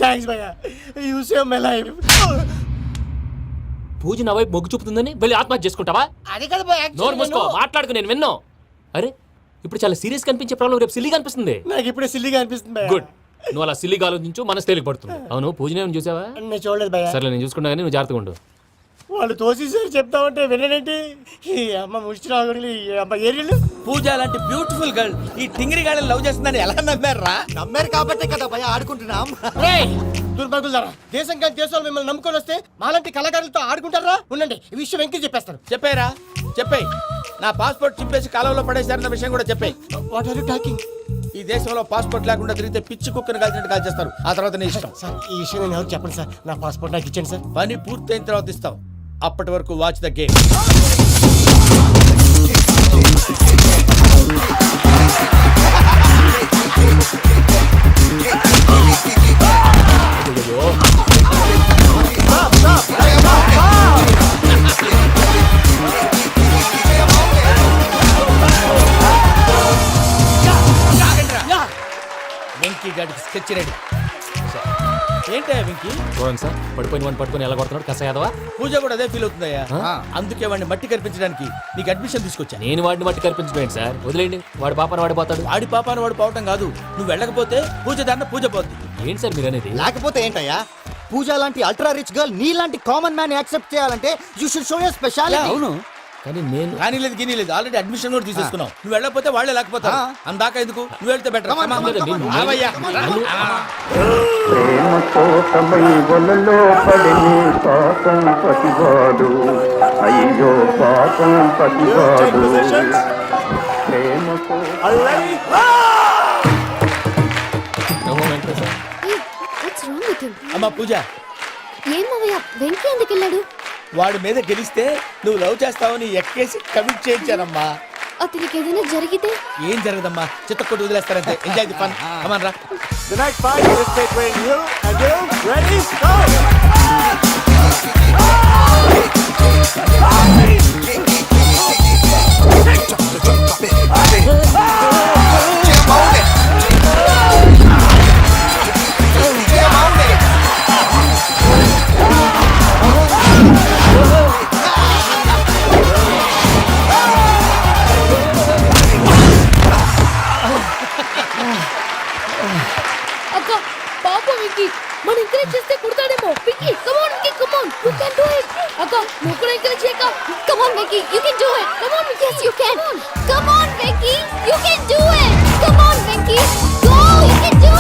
థ్యాంక్స్ భయ్యా, యూ సేవ్ మై లైఫ్. పూజ నా వైపు మొగ్గు చూపుతుందని వెళ్ళి ఆత్మహత్య చేసుకుంటావా? అది కదా భయ్యా, నోరు మూసుకో, మాట్లాడుకు, నేను విన్నో. అరే ఇప్పుడు చాలా సీరియస్ కనిపించే ప్రాబ్లం రేపు సిల్లీగా అనిపిస్తుంది. నాకు ఇప్పుడే సిల్లిగా అనిపిస్తుంది భయ్యా. గుడ్, నువ్వు అలా సిల్లీగా ఆలోచించు, మనసు తేలిక పడుతుంది. అవును పూజనే చూసావా? నేను చూడలేదు భయ్యా. సరే నేను చూసుకుంటా కానీ నువ్వు జాగ్రత్తగా ఉండు. వాళ్ళు తోసేసారు చెప్తామంటే విననేంటి? ఈ అమ్మ ముష్టి రాగుడి, ఈ అమ్మ ఏరియలు. పూజ లాంటి బ్యూటిఫుల్ గర్ల్ ఈ టింగిరి గాడిని లవ్ చేస్తుందని ఎలా నమ్మారా? నమ్మారు కాబట్టే కదా భయ ఆడుకుంటున్నాం. దుర్భగులారా, దేశం కానీ దేశాలు మిమ్మల్ని నమ్ముకొని వస్తే మాలాంటి కళాకారులతో ఆడుకుంటారా? ఉండండి, ఈ విషయం వెంకీ చెప్పేస్తాను. చెప్పారా? చెప్పేయ్. నా పాస్పోర్ట్ చింపేసి కాలంలో పడేశారన్న విషయం కూడా చెప్పేయ్. What are you talking? ఈ దేశంలో పాస్పోర్ట్ లేకుండా తిరిగితే పిచ్చి కుక్కను కాల్చినట్టు కాల్చేస్తారు. ఆ తర్వాత నీ ఇష్టం. సార్ ఈ విషయం నేను ఎవరు చెప్పండి సార్, నా పాస్పోర్ట్ నాకు ఇచ్చేయండి సార్. పని పూర్తయిన తర్వాత ఇస్తాం. అప్పటి వరకు వాచ్ ద గేమ్. వెంకీ గాడికి స్కెచ్ రెడీ. ఏంటయ్యా వెంకీ? చూడండి సార్ పడిపోయిన వాడిని పట్టుకొని ఎలా కొడుతున్నాడు కస యాదవా. పూజ కూడా అదే ఫీల్ అవుతుందయ్యా. అందుకే వాడిని మట్టి కనిపించడానికి నీకు అడ్మిషన్ తీసుకొచ్చా. నేను వాడిని మట్టి కనిపించలేండి సార్, వదిలేండి. వాడి పాపను వాడిపోతాడు. వాడి పాపాను వాడు పోవటం కాదు, నువ్వు వెళ్ళకపోతే పూజ దాన్న పూజ పోద్ది. ఏంటి సార్ మీరు అనేది? లేకపోతే ఏంటయ్యా, పూజ లాంటి అల్ట్రా రిచ్ గర్ల్ నీ లాంటి కామన్ మ్యాన్ యాక్సెప్ట్ చేయాలంటే you should show your speciality. అవును, కానీ నేను కానీ లేదు గిని లేదు, ఆల్రెడీ అడ్మిషన్ కూడా తీసేసుకున్నావు. నువ్వు వెళ్ళకపోతే వాళ్ళే లేకపోతారు. అందాక ఎందుకు, నువ్వు వెళ్తే బెటర్. ప్రేమ కోసమై వలలో పడిని పాపం పతివాడు, అయ్యో పాపం పతివాడు. ప్రేమ వాట్స్ రాంగ్ విత్ హిమ్? అమ్మా పూజ, ఏం మావయ్య వెంకీ ఎందుకు వెళ్ళాడు? వాడి మీద గెలిస్తే నువ్వు లవ్ చేస్తావని ఎక్కేసి కమిట్ చేయించానమ్మా. అతనికి ఏదైనా జరిగితే? ఏం జరగదమ్మా, చిత్తకొట్టు వదిలేస్తారంతే. Enjoy the fun. కమాన్ రా. The next fight is between you and you. Ready? Go! అక్క పాప విక్కీ, మనం ఎంకరేజ్ చేస్తే కుడతాడేమో. Vicky come on Vicky, come on, you can do it. అక్క నువ్వు కూడా ఎంకరేజ్ చేయక. Come on, Vicky, you can do it. Come on, yes, you can. Come on, Vicky, you can do it. Come on, Vicky, go, you can do.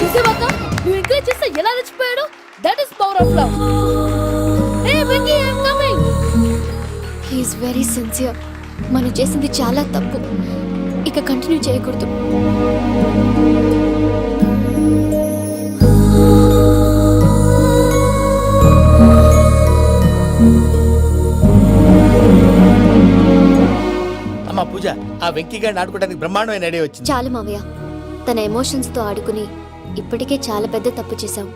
చూసావక్క, నువ్వు encourage చేస్తే ఎలా రెచ్చిపోయాడు. That is power of love. Hey Vicky, I am coming. He is very sincere. మనం చేసింది చాలా తప్పు, ఇక continue చేయకూడదు. అమ్మా పూజ, ఆ వెంకీ గారిని ఆడుకోవడానికి బ్రహ్మాండమైన ఐడియా వచ్చింది. చాలు మావయ్య, తన ఎమోషన్స్తో ఆడుకుని ఇప్పటికే చాలా పెద్ద తప్పు చేశాం.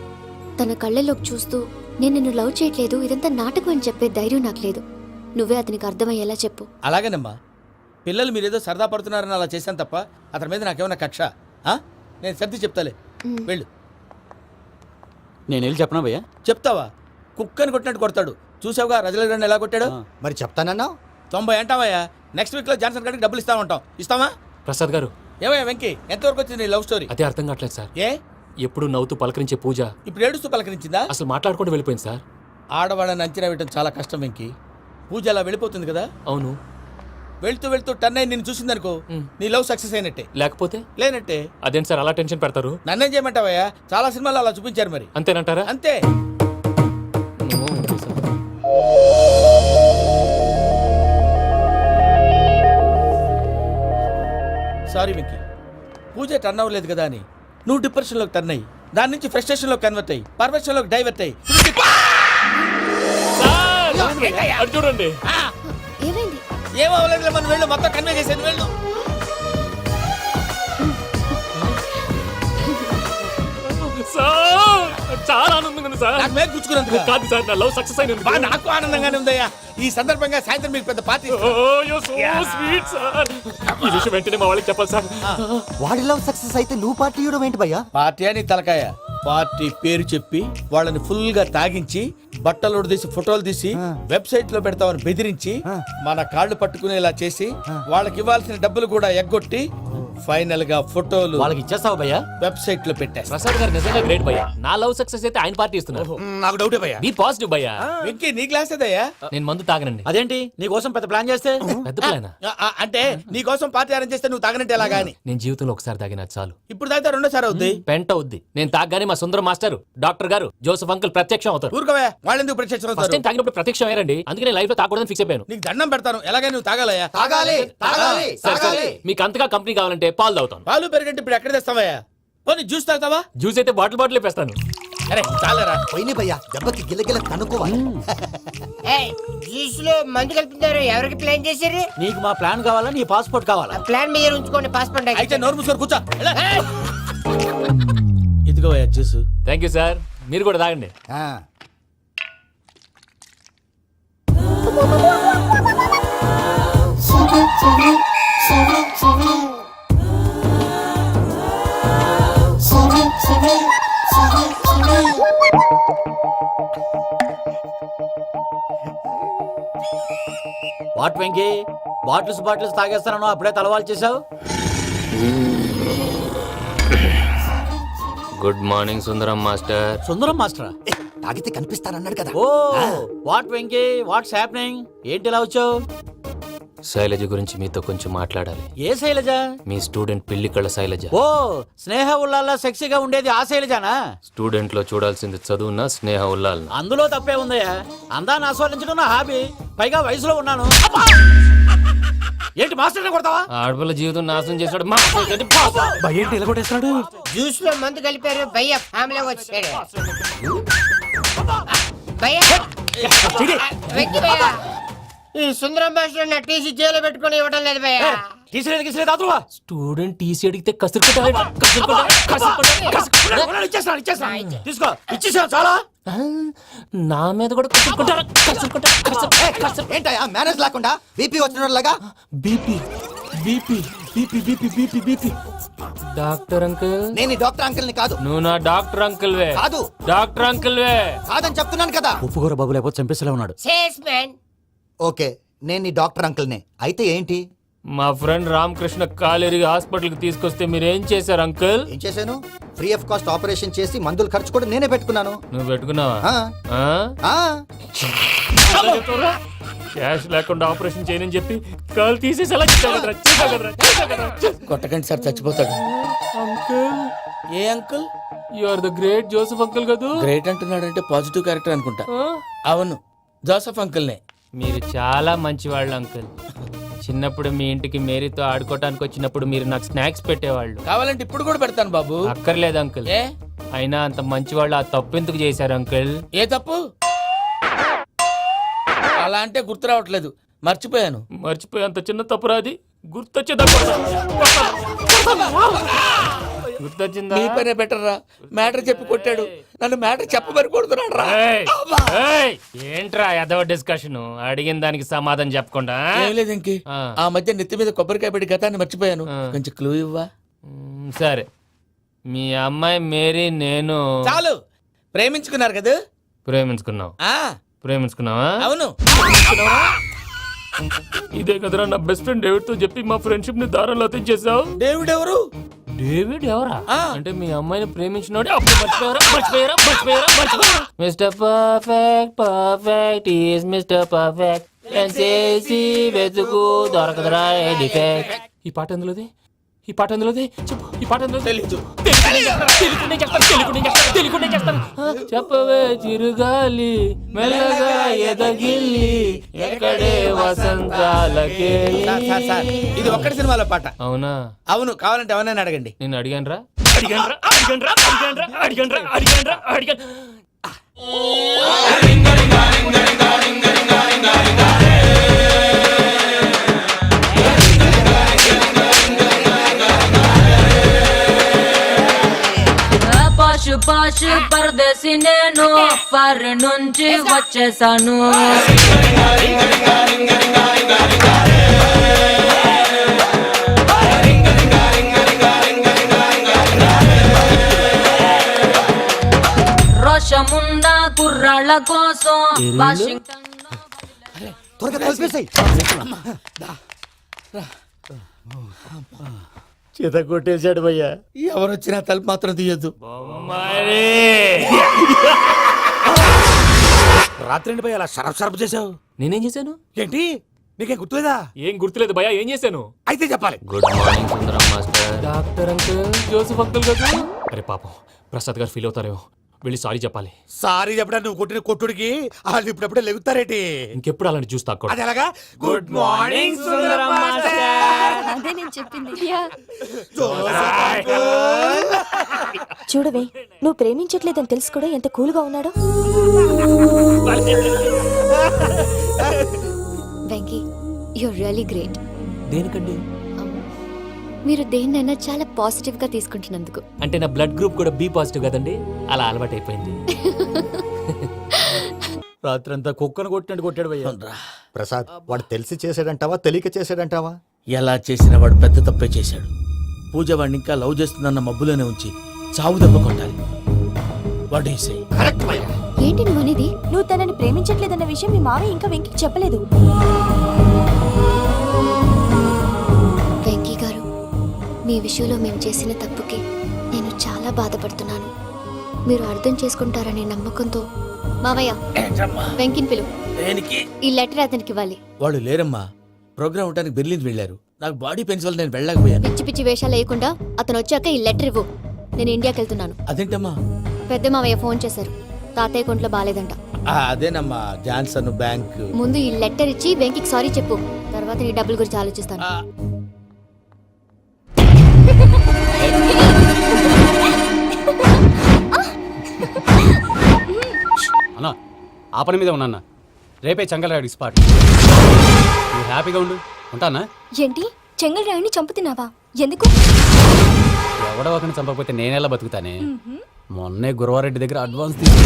తన కళ్ళలోకి చూస్తూ నేను నిన్ను లవ్ చేయట్లేదు, ఇదంతా నాటకం అని చెప్పే ధైర్యం నాకు లేదు. నువ్వే అతనికి అర్థమయ్యేలా చెప్పు. అలాగేనమ్మా, పిల్లలు మీరేదో సరదా పడుతున్నారని అలా చేశాను తప్ప అతని మీద నాకేమన్నా కక్ష? నేను సర్ది చెప్తాలే, వెళ్ళు. నేను వెళ్ళి చెప్పనా భయ్యా? చెప్తావా? కుక్కని కొట్టినట్టు కొడతాడు. చూసావుగా రజల గండి ఎలా కొట్టాడు. మరి చెప్తానన్నావు. 90 అంటావయ్యా. నెక్స్ట్ వీక్ లో జాన్సన్ గారికి డబ్బులు ఇస్తా ఉంటాం. ఇస్తావా? ప్రసాద్ గారు, ఏమయ్యా వెంకీ, ఎంతవరకు వచ్చింది నీ లవ్ స్టోరీ? అదే అర్థం కావట్లేదు సార్. ఏ ఎప్పుడు నవ్వుతూ పలకరించే పూజ ఇప్పుడు ఏడుస్తూ పలకరించిందా? అసలు మాట్లాడుకుంటూ వెళ్ళిపోయింది సార్. ఆడవాళ్ళని అంచనా వేయడం చాలా కష్టం వెంకీ. పూజ అలా వెళ్ళిపోతుంది కదా. అవును. వెళ్తూ వెళ్తూ టర్న్ అయి నేను చూసిందనుకో, నీ లవ్ సక్సెస్ అయినట్టే. లేకపోతే లేనట్టే. అదేంటి సార్ అలా టెన్షన్ పెడతారు? నన్నేం చేయమంటావయ్యా, చాలా సినిమాలు అలా చూపించారు మరి. అంతేనంటారా? అంతే. సారీ వెంకీ, పూజ టర్న్ అవ్వలేదు కదా అని నువ్వు డిప్రెషన్లోకి టర్న్ అయ్యి దాని నుంచి ఫ్రస్ట్రేషన్లోకి కన్వర్ట్ అయ్యి పర్వర్షన్లోకి డైవర్ట్ అయ్యి. చూడండి, ఏమైంది? ఏమవ్వలేదు, మనం వెళ్ళు, మొత్తం కన్వే చేసేది, వెళ్ళు. చాలా ఆనందంగా ఉంది సార్. నాకు మీద కూర్చుకున్నందుకు కాదు సార్, నా లవ్ సక్సెస్ అయినందుకు. నాకు ఆనందంగానే ఉందయ్యా. ఈ సందర్భంగా సాయంత్రం మీకు పెద్ద పార్టీ. Sweet sir. ఈ విషయం వెంటనే మా వాళ్ళకి చెప్పాలి సార్. వాడి లవ్ సక్సెస్ అయితే నువ్వు పార్టీ ఇవ్వడం ఏంటి భయ్యా? పార్టీ అని తలకాయ. పార్టీ పేరు చెప్పి వాళ్ళని ఫుల్ గా తాగించి బట్టలు తీసి ఫోటోలు తీసి వెబ్సైట్ లో పెడతామని బెదిరించి మన కాళ్ళు పట్టుకునేలా చేసి వాళ్ళకి ఇవ్వాల్సిన డబ్బులు కూడా ఎగ్గొట్టి ఫైనల్ గా ఫోటోలు వాళ్ళకి ఇచ్చేస్తావా భయ్యా? వెబ్సైట్ లో పెట్టేస్తా. ప్రసాద్ గారు నిజంగా గ్రేట్ భయ్యా. నా లవ్ సక్సెస్ అయితే ఆయన పార్టీ ఇస్తున్నారు. నాకు డౌటే భయ్యా. బీ పాజిటివ్ భయ్యా. వెంకీ నీ గ్లాస్ ఏదయ్యా? నేను మందు తాగనండి. అదేంటి నీ కోసం పెద్ద ప్లాన్ చేస్తే? పెద్ద ప్లానా? అంటే నీ కోసం పార్టీ అరేంజ్ చేస్తే నువ్వు తాగనంటే ఎలాగా అని. నేను జీవితంలో ఒకసారి తాగినా చాలు. ఇప్పుడు తాగితే రెండోసారి అవుద్ది. పెంట అవుద్ది. నేను తాగగానే మా సుందరం మాస్టర్, డాక్టర్ గారు, జోసఫ్ అంకుల్ ప్రత్యక్షం అవుతారు. ఊరుకోవే, వాళ్ళెందుకు ప్రత్యక్షం ఫస్ట్ అవుతారు? టైం తాగినప్పుడు ప్రత్యక్షం అయ్యారండి. అందుకే నేను లైఫ్ లో తాగకూడదని ఫిక్స్ అయిపోయాను. నీకు దండం పెడతాను, ఎలాగైనా నువ్వు తాగాలయ్యా. తాగాలి తాగాలి సరే సరే, తాగాలి. మీకు అంతగా కంపెనీ కావాలంటే పాలు తాగుతాను. పాలు పెరిగంటే ఇప్పుడు ఎక్కడ తెస్తావయ్యా? పోనీ జ్యూస్ తాగుతావా? జ్యూస్ అయితే బాటిల్ వేస్తాను. అరే చాలరా. పోయిన భయ్యా దెబ్బకి గిల్లగిల్ల తనుకోవాలి. జ్యూస్ లో మందు కలుపుతున్నారు. ఎవరికి ప్లాన్ చేశారు? నీకు మా ప్లాన్ కావాలా, నీ పాస్పోర్ట్ కావాలా? ప్లాన్ మీద ఉంచుకోండి, పాస్పోర్ట్ అయితే నోరు మూసుకొని కూర్చో. ఇదిగోవయ్యా జ్యూస్. Thank you sir. మీరు కూడా తాగండి. ఆ, వాట్ వెంకీ, బాటిల్స్ తాగేస్తానో అప్పుడే తలవాలు చేసావు? Good morning Sundaram master. Sundaram మాస్టరా? ఏ, తాగితే కనిపిస్తారన్నాడు కదా. Oh what Venky, what's happening? ఏంటి ఇలా వచ్చావు? శైలజ గురించి మీతో కొంచెం మాట్లాడాలి. ఏ శైలజ? మీ స్టూడెంట్ పిల్లి కళ్ళ శైలజ. ఓ స్నేహ ఉల్లాల్లో సెక్సీగా ఉండేది ఆ శైలజానా? స్టూడెంట్ లో చూడాల్సింది చదువున స్నేహ ఉల్లాలన. అందులో తప్పే ఉందయ్యా. అందాన్ని ఆస్వాదించడం నా హాబీ. పైగా వయసులో ఉన్నాను. ఏంటి మాస్టర్ కొడతావా? ఆడపిల్ల జీవితం నాశనం చేశాడు. ఏంటి ఇలా కొట్టేస్తున్నాడు? జ్యూస్ లో మందు కలిపారు. భయ్య ఫ్యామిలీ వచ్చాడు. భయ్య వెక్కి భయ్య, ఈ సుందరం మాస్టర్ నా టీసీ జైలు పెట్టుకొని ఇవ్వడం లేదు భయ్య. తీసిలేదు అదువా. స్టూడెంట్ టీసీ అడిగితే తీసుకో, ఇచ్చేసాను చాలా. నా మీద కూడా కసురుకుంటారా? ఏంటయ్యా మేనేజ్ లేకుండా బీపీ వచ్చినలాగా? BP BP BP BP BP BP. Doctor uncle, నేను ఈ డాక్టర్ అంకుల్ ని కాదు. నువ్వు నా డాక్టర్ అంకుల్ వే. కాదు. డాక్టర్ అంకుల్ వే. కాదని చెప్తున్నాను కదా. ఉప్పుకూర బాబు లేకపోతే చంపేసేలా ఉన్నాడు. Sales man. ఓకే, నేను ఈ డాక్టర్ అంకుల్ నే. అయితే ఏంటి? మా ఫ్రెండ్ రామకృష్ణ కాలేరి హాస్పిటల్ కి తీసుకొస్తే మీరేం చేశారు అంకుల్? ఏం చేశాను? ఫ్రీ ఆఫ్ కాస్ట్ ఆపరేషన్ చేసి మందుల ఖర్చు కూడా నేనే పెట్టుకున్నాను. నువ్వు పెట్టుకున్నావా? ఆ, ఆ? ఆ, క్యాష్ లేకుండా ఆపరేషన్ చేయనని చెప్పి కాల్ తీసేసి ఎలా కొట్టకండి సార్, చచ్చిపోతాడు. అంకుల్, ఏ uncle? You are the great Joseph uncle కదూ? గ్రేట్ అంటున్నాడంటే పాజిటివ్ క్యారెక్టర్ అనుకుంటా. అవును, జోసఫ్ అంకుల్ నే. మీరు చాలా మంచివాళ్ళు అంకుల్. చిన్నప్పుడు మీ ఇంటికి మేరీతో ఆడుకోవటానికి వచ్చినప్పుడు మీరు నాకు స్నాక్స్ పెట్టేవాళ్ళు. కావాలంటే ఇప్పుడు కూడా పెడతాను బాబు. అక్కర్లేదు అంకుల్. ఏ అయినా అంత మంచివాళ్ళు ఆ తప్పు ఎందుకు చేశారు అంకుల్? ఏ తప్పు? అలా అంటే గుర్తు రావట్లేదు, మర్చిపోయాను. మర్చిపోయి అంత చిన్న తప్పు రాది గుర్తొచ్చిందా? మీ పనే బెటర్ రా. మ్యాటర్ చెప్పి కొట్టాడు, నన్ను మ్యాటర్ చెప్పమని కొడుతున్నాడు రా. ఏంట్రా ఎదవ డిస్కషన్? అడిగిన దానికి సమాధానం చెప్పకుండా. ఏం లేదు ఇంకే. ఆ మధ్య నెత్తి మీద కొబ్బరికాయ పెట్టి గతాన్ని మర్చిపోయాను. కొంచెం క్లూ ఇవ్వా? సరే, మీ అమ్మాయి మేరీ నేను చాలు. ప్రేమించుకున్నారు కదా? ప్రేమించుకున్నావు. ప్రేమించుకున్నావా? అవును. ఇదే కదరా నా బెస్ట్ ఫ్రెండ్ డేవిడ్ తో చెప్పి మా ఫ్రెండ్షిప్ ని దారంలో తెచ్చేసావు. డేవిడ్ ఎవరు? డేవిడ్ ఎవరా? అంటే మీ అమ్మాయిని ప్రేమించినోడే అప్పుడు మర్చిపోయారా? Mister perfect perfect is mister perfect చేసి వెతుకు దొరకదురా డిఫెక్ట్. ఈ పాట ఎందులోది? చెప్పు. ఈ పాట ఎందులో? తెలీదు. చెప్పవే చిరుగాలి మెల్లగా ఎదగిల్లి ఎక్కడే వసంతాలకే. ఇది ఒక్కటి సినిమాలో పాట. అవునా? అవును. కావాలంటే ఎవరైనా అడగండి. నేను అడిగాను. పాషు పరదేశి నేను ఫారెన్ నుంచి వచ్చేసాను. రోషమున్న కుర్రాళ్ళ కోసం వాషింగ్టన్ త్వరగా కలిపేసాయి. చేత కొట్టేశాడు భయ్యా. ఎవరు వచ్చినా తలుపు మాత్రం తీయద్దు. రాత్రి భయ అలా షరఫ్ షరఫ్ చేసావు. నేనేం చేశాను? ఏంటి నీకేం గుర్తులేదా? ఏం గుర్తులేదు భయ, ఏం చేశాను? అయితే చెప్పాలి. Good morning Sundaram master. Doctor uncle, Joseph uncle కదా. అరే పాపం, ప్రసాద్ గారు ఫీల్ అవుతారేమో, వెళ్ళి సారీ చెప్పాలి. సారీ చెప్పడా నువ్వు కొట్టిన కొట్టుడికి వాళ్ళు ఇప్పుడప్పుడే లెగుతారేటి? ఇంకెప్పుడు అలాంటి జ్యూస్ తాక్కూడదు. అది ఎలాగా? Good morning Sundaram master. అదే నేను చెప్పింది. చూడవే, నువ్వు ప్రేమించట్లేదని తెలుసు కూడా ఎంత కూల్గా ఉన్నాడో. Venky, you're really great. దేనికండి? మీరు దేన్నైనా చాలా పాజిటివ్ గా తీసుకుంటున్నందుకు. అంటే నా బ్లడ్ గ్రూప్ కూడా బి పాజిటివ్ కదండి, అలా అలవాటు అయిపోయింది. రాత్రంతా కుక్కను కొట్టినట్టు కొట్టాడు భయ్యా. ప్రసాద్, వాడు తెలిసి చేసాడంటావా తెలియక చేసాడంటావా? ఎలా చేసిన వాడు పెద్ద తప్పే చేశాడు. పూజ వాడిని ఇంకా లవ్ చేస్తుందన్న మబ్బులోనే ఉంచి చావు దెబ్బ కొట్టాలి. What you say? ఏంటి నువ్వు అనేది? నువ్వు తనని ప్రేమించట్లేదన్న విషయం మీ మామయ్య ఇంకా వెంకికి చెప్పలేదు. వెంకీ గారు, మీ విషయంలో మేము చేసిన తప్పుకి నేను చాలా బాధపడుతున్నాను. మీరు అర్థం చేసుకుంటారనే నమ్మకంతో మామయ్య వెంకిని పిలువు. ఈ లెటర్ అతనికి ఇవ్వాలి. వాళ్ళు లేరమ్మా, ప్రోగ్రామ్ ఉండడానికి బెర్లిన్ వెళ్ళారు. నాకు బాడీ పెయిన్స్ వల్ల నేను వెళ్ళలేకపోయాను. పిచ్చి పిచ్చి వేషాలు వేయకుండా అతను వచ్చాక ఈ లెటర్ ఇవ్వు. నేను ఇండియాకి వెళ్తున్నాను. అదేంటమ్మా? పెద్ద మామయ్య ఫోన్ చేశారు, తాతయ్య కొంట్లో బాలేదంట. అదేనమ్మా, జాన్సన్ బ్యాంక్. ముందు ఈ లెటర్ ఇచ్చి వెంకికి సారీ చెప్పు, తర్వాత నీ డబ్బుల గురించి ఆలోచిస్తాను. అన్నా, ఆ పని మీద ఉన్నా. రేపే చంగలరాయుడికి స్పాట్. నువ్వు హ్యాపీగా ఉండు, ఉంటానా? ఏంటి, చెంగల్రాయుడిని చంపుతున్నావా? ఎందుకు? ఎవడో ఒకరిని చంపకపోతే నేనెలా బతుకుతానే? మొన్నే గురవారెడ్డి దగ్గర అడ్వాన్స్ తీసుకు.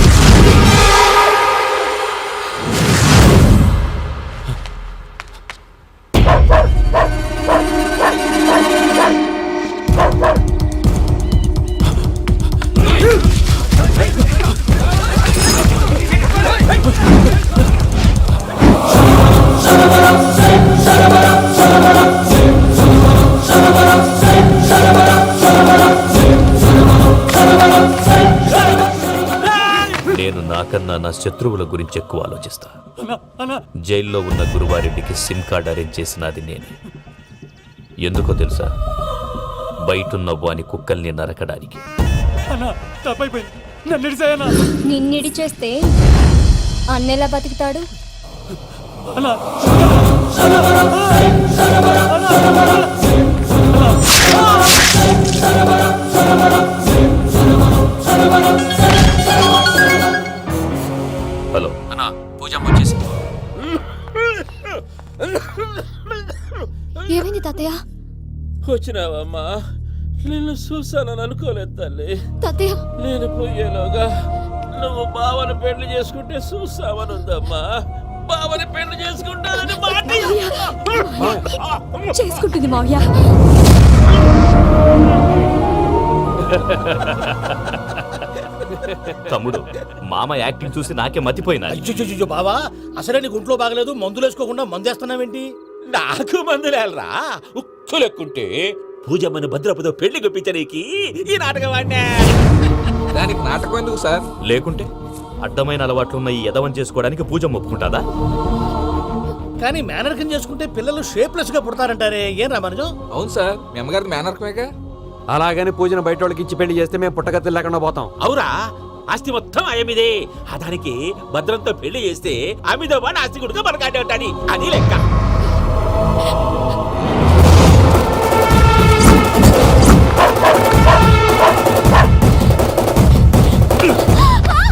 నేను నాకన్నా నా శత్రువుల గురించి ఎక్కువ ఆలోచిస్తా. జైల్లో ఉన్న గురువారెడ్డికి సిమ్ కార్డ్ అరేంజ్ చేసినది నేనే. ఎందుకో తెలుసా? బయటున్న వాని కుక్కల్ని నరకడానికి. నిన్నిడి చేస్తే అన్నెలా బతుకుతాడు? హలో అన్నా, పూజమ్మ వచ్చేసింది. ఏమైంది తాతయ్య? వచ్చినావమ్మా? నిన్ను చూసానని అనుకోలేదు తల్లి. తాతయ్య, నేను పోయేలోగా నువ్వు బావని పెళ్లి చేసుకుంటే చూసావని ఉందమ్మా. బావని పెళ్లి చేసుకుంటానని చేసుకుంటుంది మావయ్య. తమ్ముడు, మామ యాక్టింగ్ చూసి నాకే మతిపోయినా. అయ్యో బావా, అసలే నీకు ఒంట్లో బాగలేదు, మందులు వేసుకోకుండా మందు వేస్తున్నావేంటి? నాకు మందులేలరా, ఉక్కు లెక్కుంటే పూజమ్మని భద్రపదో పెళ్లి గొప్పించడానికి ఈ నాటకం ఆడినా. దానికి నాటకం ఎందుకు సార్? లేకుంటే అడ్డమైన అలవాట్లున్న ఈ యదవం చేసుకోవడానికి పూజమ్మ ఒప్పుకుంటాదా? కానీ మేనర్కం చేసుకుంటే పిల్లలు షేప్లెస్ గా పుడతారంటారే, ఏం రామానుజం? అవును సార్, మీ అమ్మగారిది మేనర్కమేగా. అలాగని పూజను బయట వాళ్ళకి ఇచ్చి పెళ్లి చేస్తే మేము పుట్టగతి లేకుండా పోతాం. అవురా, ఆస్తి మొత్తం ఆయమిదే. ఆ దానికి భద్రంతో పెళ్లి చేస్తే ఆమెతో పాటు ఆస్తి గుడిగా మనకాడే ఉంటాని, అది లెక్క.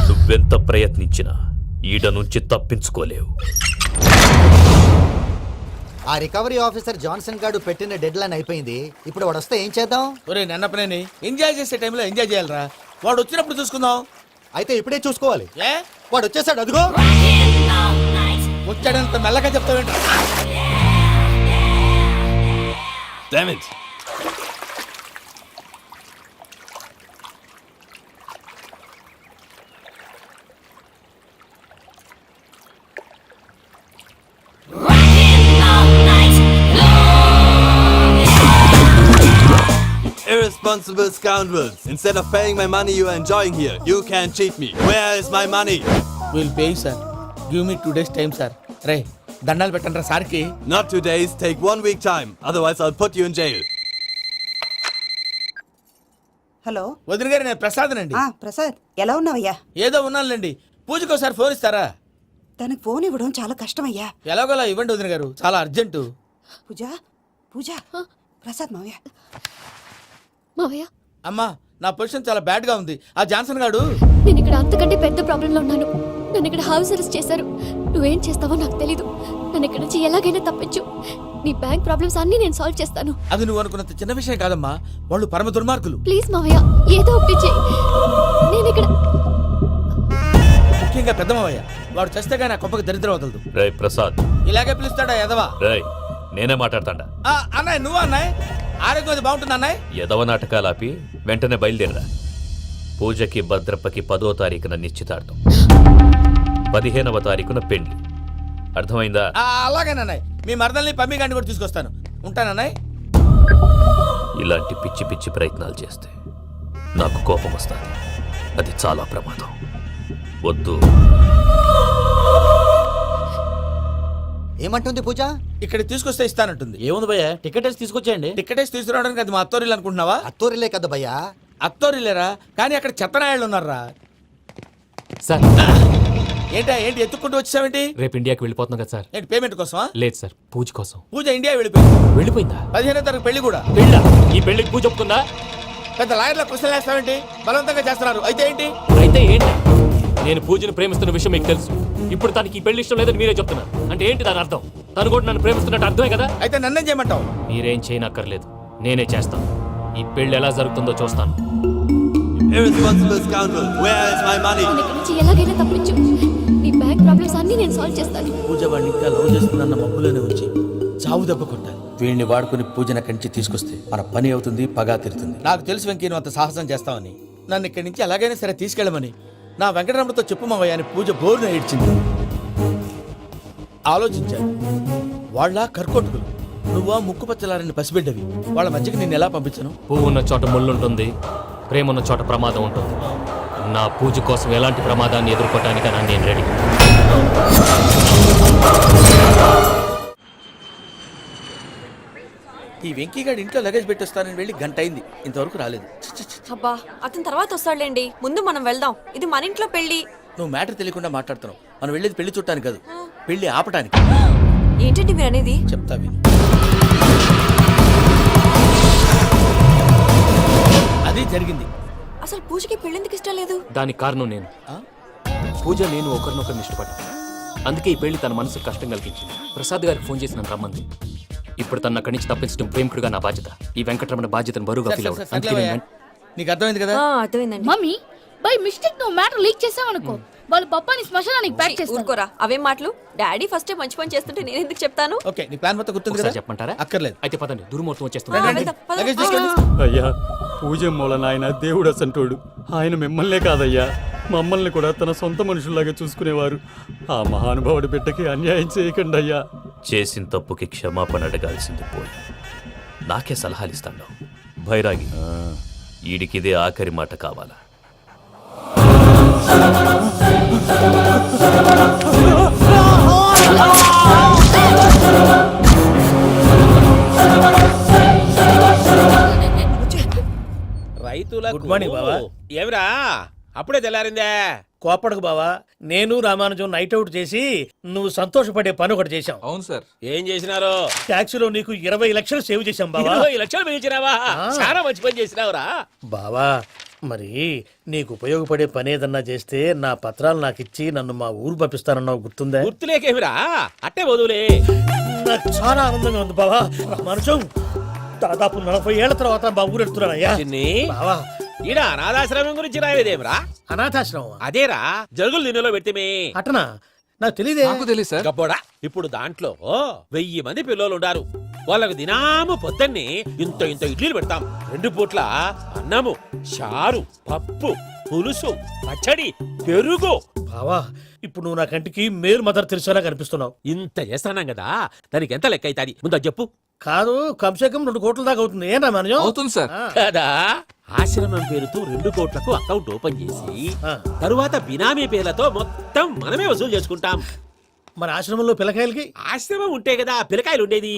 నువ్వెంత ప్రయత్నించినా ఈడ నుంచి తప్పించుకోలేవు. ఆ రికవరీ ఆఫీసర్ జాన్సన్ గారు పెట్టిన డెడ్ లైన్ అయిపోయింది. ఇప్పుడు వాడు వస్తే ఏం చేద్దాం? ఒరే నన్నపనేని, ఎంజాయ్ చేసే టైంలో ఎంజాయ్ చేయాలరా. వాడు వచ్చినప్పుడు చూసుకుందాం. అయితే ఇప్పుడే చూసుకోవాలి. ఏ వాడు వచ్చేసాడు, అదిగో. వచ్చాడంత మెల్లగా చెప్తావేంట? Damn it. Irresponsible scoundrels. Instead of paying my money you are enjoying here, you can cheat me. Where is my money? Will pay sir. Give me 2 days time sir. రే దండాలు పెట్టండి సార్కి. Not 2 days, take 1 week time. Otherwise I'll put you in jail. Hello వదిన గారు నేను ప్రసాదనండి. ప్రసాద్ ఎలా ఉన్నావయ్యా? ఏదో ఉన్నానులేండి. పూజకి ఒకసారి ఫోన్ ఇస్తారా? తనకు ఫోన్ ఇవ్వడం చాలా కష్టమయ్యా. ఎలాగోలా ఇవ్వండి వదిన గారు, చాలా అర్జెంటు. పూజ పూజ ప్రసాద్ మావయ్య. మావయ్య, అమ్మా నా పొజిషన్ చాలా బ్యాడ్ గా ఉంది. ఆ జాన్సన్ గాడు నేను ఇక్కడ అంతకంటే పెద్ద ప్రాబ్లంలో ఉన్నాను. నన్ను ఇక్కడ హౌస్ అరెస్ట్ చేశారు. నువ్వేం చేస్తావో నాకు తెలీదు. నన్ను ఇక్కడ నుంచి ఎలాగైనా తప్పించు. నీ బ్యాంక్ ప్రాబ్లమ్స్ అన్ని నేను సాల్వ్ చేస్తాను. అది నువ్వు అనుకున్నంత చిన్న విషయం కాదమ్మా. వాళ్ళు పరమ దుర్మార్గులు. ప్లీజ్ మావయ్య, ఏదో ఒకటి చెయ్యి. నేను ఇక్కడ ముఖ్యంగా పెద్ద మావయ్య, వాడు చస్తే కానీ ఆ కొంపకి దరిద్రం వదలదు. రేయ్ ప్రసాద్, ఇలాగే పిలుస్తాడా ఎదవా? రేయ్ నేనే మాట్లాడతాడా? అన్నయ్య నువ్వు అన్నయ్య, ఆరోగ్యం అది బాగుంటుంది అన్నయ్య. ఎదవ నాటకాలు ఆపి వెంటనే బయలుదేరరా. పూజకి భద్రప్పకి 10వ తారీఖున నిశ్చితార్థం, 15వ తారీఖున పెళ్లి. అర్థమైందా? అలాగేనన్నయ్య. మీ మరదల్ని పమ్మి గండి కూడా తీసుకొస్తాను. ఉంటానన్నయ్య. ఇలాంటి పిచ్చి పిచ్చి ప్రయత్నాలు చేస్తే నాకు కోపం వస్తుంది. అది చాలా ప్రమాదం. వద్దు. ఏమంటుంది పూజ? ఇక్కడ తీసుకొస్తే ఇస్తానంటుంది. ఏముంది భయ్య, టికెట్ వేసి తీసుకొచ్చేయండి. టికెట్ వేసి తీసుకురావడానికి అది మా అత్తోరిల్లు అనుకుంటున్నావా? అత్తూరిలే కదా భయ్యా. అత్తోరిల్లేరా, కానీ అక్కడ చెత్తనాయాళ్ళు ఉన్నారా. సార్ ఏంటి ఎత్తుక్కుంటూ వచ్చావేంటి? రేపు ఇండియాకి వెళ్ళిపోతున్నాం కదా సార్. ఏంటి పేమెంట్ కోసమా? లేదు సార్, పూజ కోసం. పూజ ఇండియా వెళ్ళిపోయింది. వెళ్ళిపోయిందా? 15వ తారీఖు పెళ్లి కూడా. పెళ్ళా? ఈ పెళ్లికి పూజ ఒప్పుకుందా? పెద్ద లాయర్ల క్వశ్చన్ వేస్తావేంటి? బలవంతంగా చేస్తున్నారు. అయితే ఏంటి? అయితే ఏంటి? నేను పూజను ప్రేమిస్తున్న విషయం మీకు తెలుసు. ఇప్పుడు తనకి ఈ పెళ్లి ఇష్టం లేదని మీరే చెప్తున్నారు. అంటే ఏంటి దాని అర్థం? తను కూడా నన్ను ప్రేమిస్తున్నట్టు అర్థమే కదా? అయితే నన్నేం చేయమంటావు? మీరేం చేయనక్కర్లేదు, నేనే చేస్తాను. ఈ పెళ్లి ఎలా జరుగుతుందో చూస్తాను. Irresponsible scoundrel, where is my money? నన్ను ఇక్కడ నుంచి ఎలాగైనా తప్పించు. నీ బ్యాంక్ ప్రాబ్లమ్స్ అన్ని నేను సాల్వ్ చేస్తాను. పూజ వాడిని ఇంకా లవ్ చేస్తుందన్న మబ్బులోనే ఉంచి చావు దెబ్బ కొట్టాలి. వీడిని వాడుకుని పూజన కంచి తీసుకొస్తే మన పని అవుతుంది, పగా తిరుతుంది. నాకు తెలుసు వెంకీ నువ్వు అంత సాహసం చేస్తావని. నన్ను ఇక్కడి నుంచి ఎలాగైనా సరే తీసుకెళ్ళమని నా వెంకటరమణతో చెప్పు మావయ్య అని పూజ బోరున ఏడ్చింది. ఆలోచించాను. వాళ్ళ కర్కోటకులు, నువ్వా ముక్కుపచ్చలారని పసిబిడ్డవి. వాళ్ళ మధ్యకి నేను ఎలా పంపించను? పువ్వు ఉన్న చోట ముళ్ళుంటుంది, ప్రేమ ఉన్న చోట ప్రమాదం ఉంటుంది. నా పూజ కోసం ఎలాంటి ప్రమాదాన్ని ఎదుర్కోవటానికైనా నేను రెడీ. ఈ వెంకీగాడి ఇంట్లో లగేజ్ పెట్టొస్తానని వెళ్ళి గంట అయింది, ఇంతవరకు రాలేదు. అబ్బా, అతని తర్వాత వస్తాడులేండి. ముందు మనం వెళ్దాం. ఇది మన ఇంట్లో పెళ్లి. నువ్వు మ్యాటర్ తెలియకుండా మాట్లాడుతున్నావు. మనం వెళ్ళేది పెళ్లి చూడటానికి కాదు, పెళ్లి ఆపటానికి. ఏంటండి మీరు అనేది? చెప్తా విను. అది జరిగింది. అసలు పూజకి పెళ్ళెందుకు ఇష్టం లేదు? దానికి కారణం నేను. పూజ నేను ఒకరినొకరిని ఇష్టపడ్డా. అందుకే ఈ పెళ్లి తన మనసుకు కష్టం కలిగించింది. ప్రసాద్ గారికి ఫోన్ చేసి నన్ను రమ్మంది. ఇప్పుడు తన అక్కడి నుంచి తప్పించడం ప్రేమికుడుగా నా బాధ్యత. ఈ వెంకటరమణ బాధ్యతను బరువుగా ఫీల్ అవ్వడం. నీకు అర్థమైంది కదా? అర్థమైందండి. మమ్మీ బై మిస్టేక్ నువ్వు మ్యాటర్ లీక్ చేసావనుకో, వాళ్ళు పప్పాని శ్మశానానికి ప్యాక్ చేస్తారు. ఊరుకోరా, అవేం మాటలు. డాడీ ఫస్ట్ మంచి పని చేస్తుంటే నేను ఎందుకు చెప్తాను? ఓకే, నీ ప్లాన్ మొత్తం గుర్తుంది కదా? చెప్పమంటారా? అక్కర్లేదు. అయితే పదండి, దుర్మూర్తం లగేజ్ వచ్చేస్తుంది. తీసుకెళ్ళు. అయ్యా, పూజ మూలన ఆయన దేవుడు అసంటోడు. ఆయన మిమ్మల్నే కాదయ్యా, మమ్మల్ని కూడా తన సొంత మనుషుల్లాగా చూసుకునేవారు. ఆ మహానుభావుడి బిడ్డకి అన్యాయం చేయకండి అయ్యా. చేసిన తప్పుకి క్షమాపణ అడగాల్సింది పోయి నాకే సలహాలు ఇస్తాను. భైరాగి, ఈడికిదే ఆఖరి మాట కావాలా? రైతులకు గుడ్ మార్నింగ్ బావా. ఏమిరా అప్పుడే తెల్లారిందే? కోపడకు బావా, నేను రామానుజం నైట్ అవుట్ చేసి నువ్వు సంతోషపడే పని ఒకటి చేశాం. అవును సార్. ఏం చేసినారు? ట్యాక్సీలో నీకు 20 లక్షలు సేవ్ చేశాం బావా. 20 లక్షలు మిగిల్చినావా? చాలా మంచి పని చేసినావురా బావా, మరి నీకు ఉపయోగపడే పని ఏదన్నా చేస్తే నా పత్రాలు నాకు ఇచ్చి నన్ను మా ఊరు పంపిస్తానన్నావు, గుర్తుందా? గుర్తులేకేమిరా, అట్టే వదులే. నాకు చాలా ఆనందంగా ఉంది బావా. రామానుజం, దాదాపు 40 ఏళ్ల తర్వాత మా ఊరు ఎడుతున్నానయ్యా. బావా, ఈడ అనాథాశ్రమం గురించి రాయలేదేమిరా? అనాథాశ్రమం అదేరా, జరుగులు దీనిలో పెట్టిమే. అటనా? నాకు తెలియదే. గబ్బోడా, ఇప్పుడు దాంట్లో 1000 మంది పిల్లలు ఉండారు. వాళ్ళకు దినాము పొద్దున్నే ఇంత ఇంత ఇడ్లీలు పెడతాం. 2 పూట్ల అన్నము, చారు, పప్పు, పులుసు, పచ్చడి, పెరుగు. బావా, ఇప్పుడు నువ్వు నా కంటికి మేరు మదర్ తెలిసేలా కనిపిస్తున్నావు. ఇంత చేస్తానం కదా, దానికి ఎంత లెక్క అవుతుంది ముందు అది చెప్పు. కాదు కంసే కం 2 కోట్ల దాకా అవుతుంది ఏం రామానుజం అవుతుంది సార్. కదా ఆశ్రమం పేరుతో 2 కోట్లకు అకౌంట్ ఓపెన్ చేసి తరువాత బినామీ పేర్లతో మొత్తం మనమే వసూలు చేసుకుంటాం. మరి ఆశ్రమంలో పిల్లకాయలకి ఆశ్రమం ఉంటే కదా పిల్లకాయలు ఉండేది.